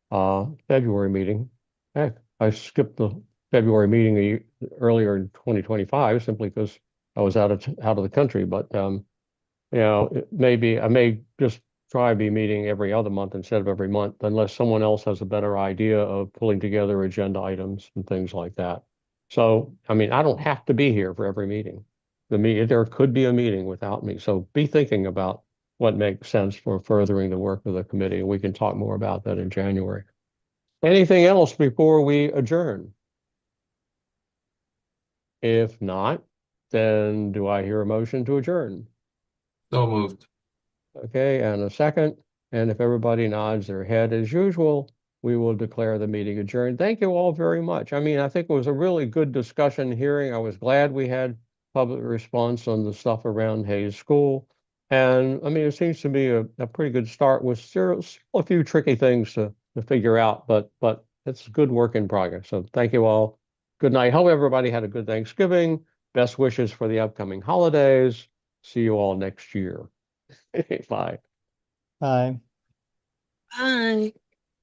February meeting. Heck, I skipped the February meeting earlier in 2025 simply because I was out of the country. But I may just try to be meeting every other month instead of every month, unless someone else has a better idea of pulling together agenda items and things like that. So, I mean, I don't have to be here for every meeting. There could be a meeting without me. So be thinking about what makes sense for furthering the work of the committee. We can talk more about that in January. Anything else before we adjourn? If not, then do I hear a motion to adjourn? So moved. Okay, and a second. And if everybody nods their head as usual, we will declare the meeting adjourned. Thank you all very much. I mean, I think it was a really good discussion hearing. I was glad we had public response on the stuff around Hayes School. And I mean, it seems to be a pretty good start with still a few tricky things to figure out, but it's good work in progress. So thank you all. Good night. Hope everybody had a good Thanksgiving. Best wishes for the upcoming holidays. See you all next year. Bye. Bye. Bye.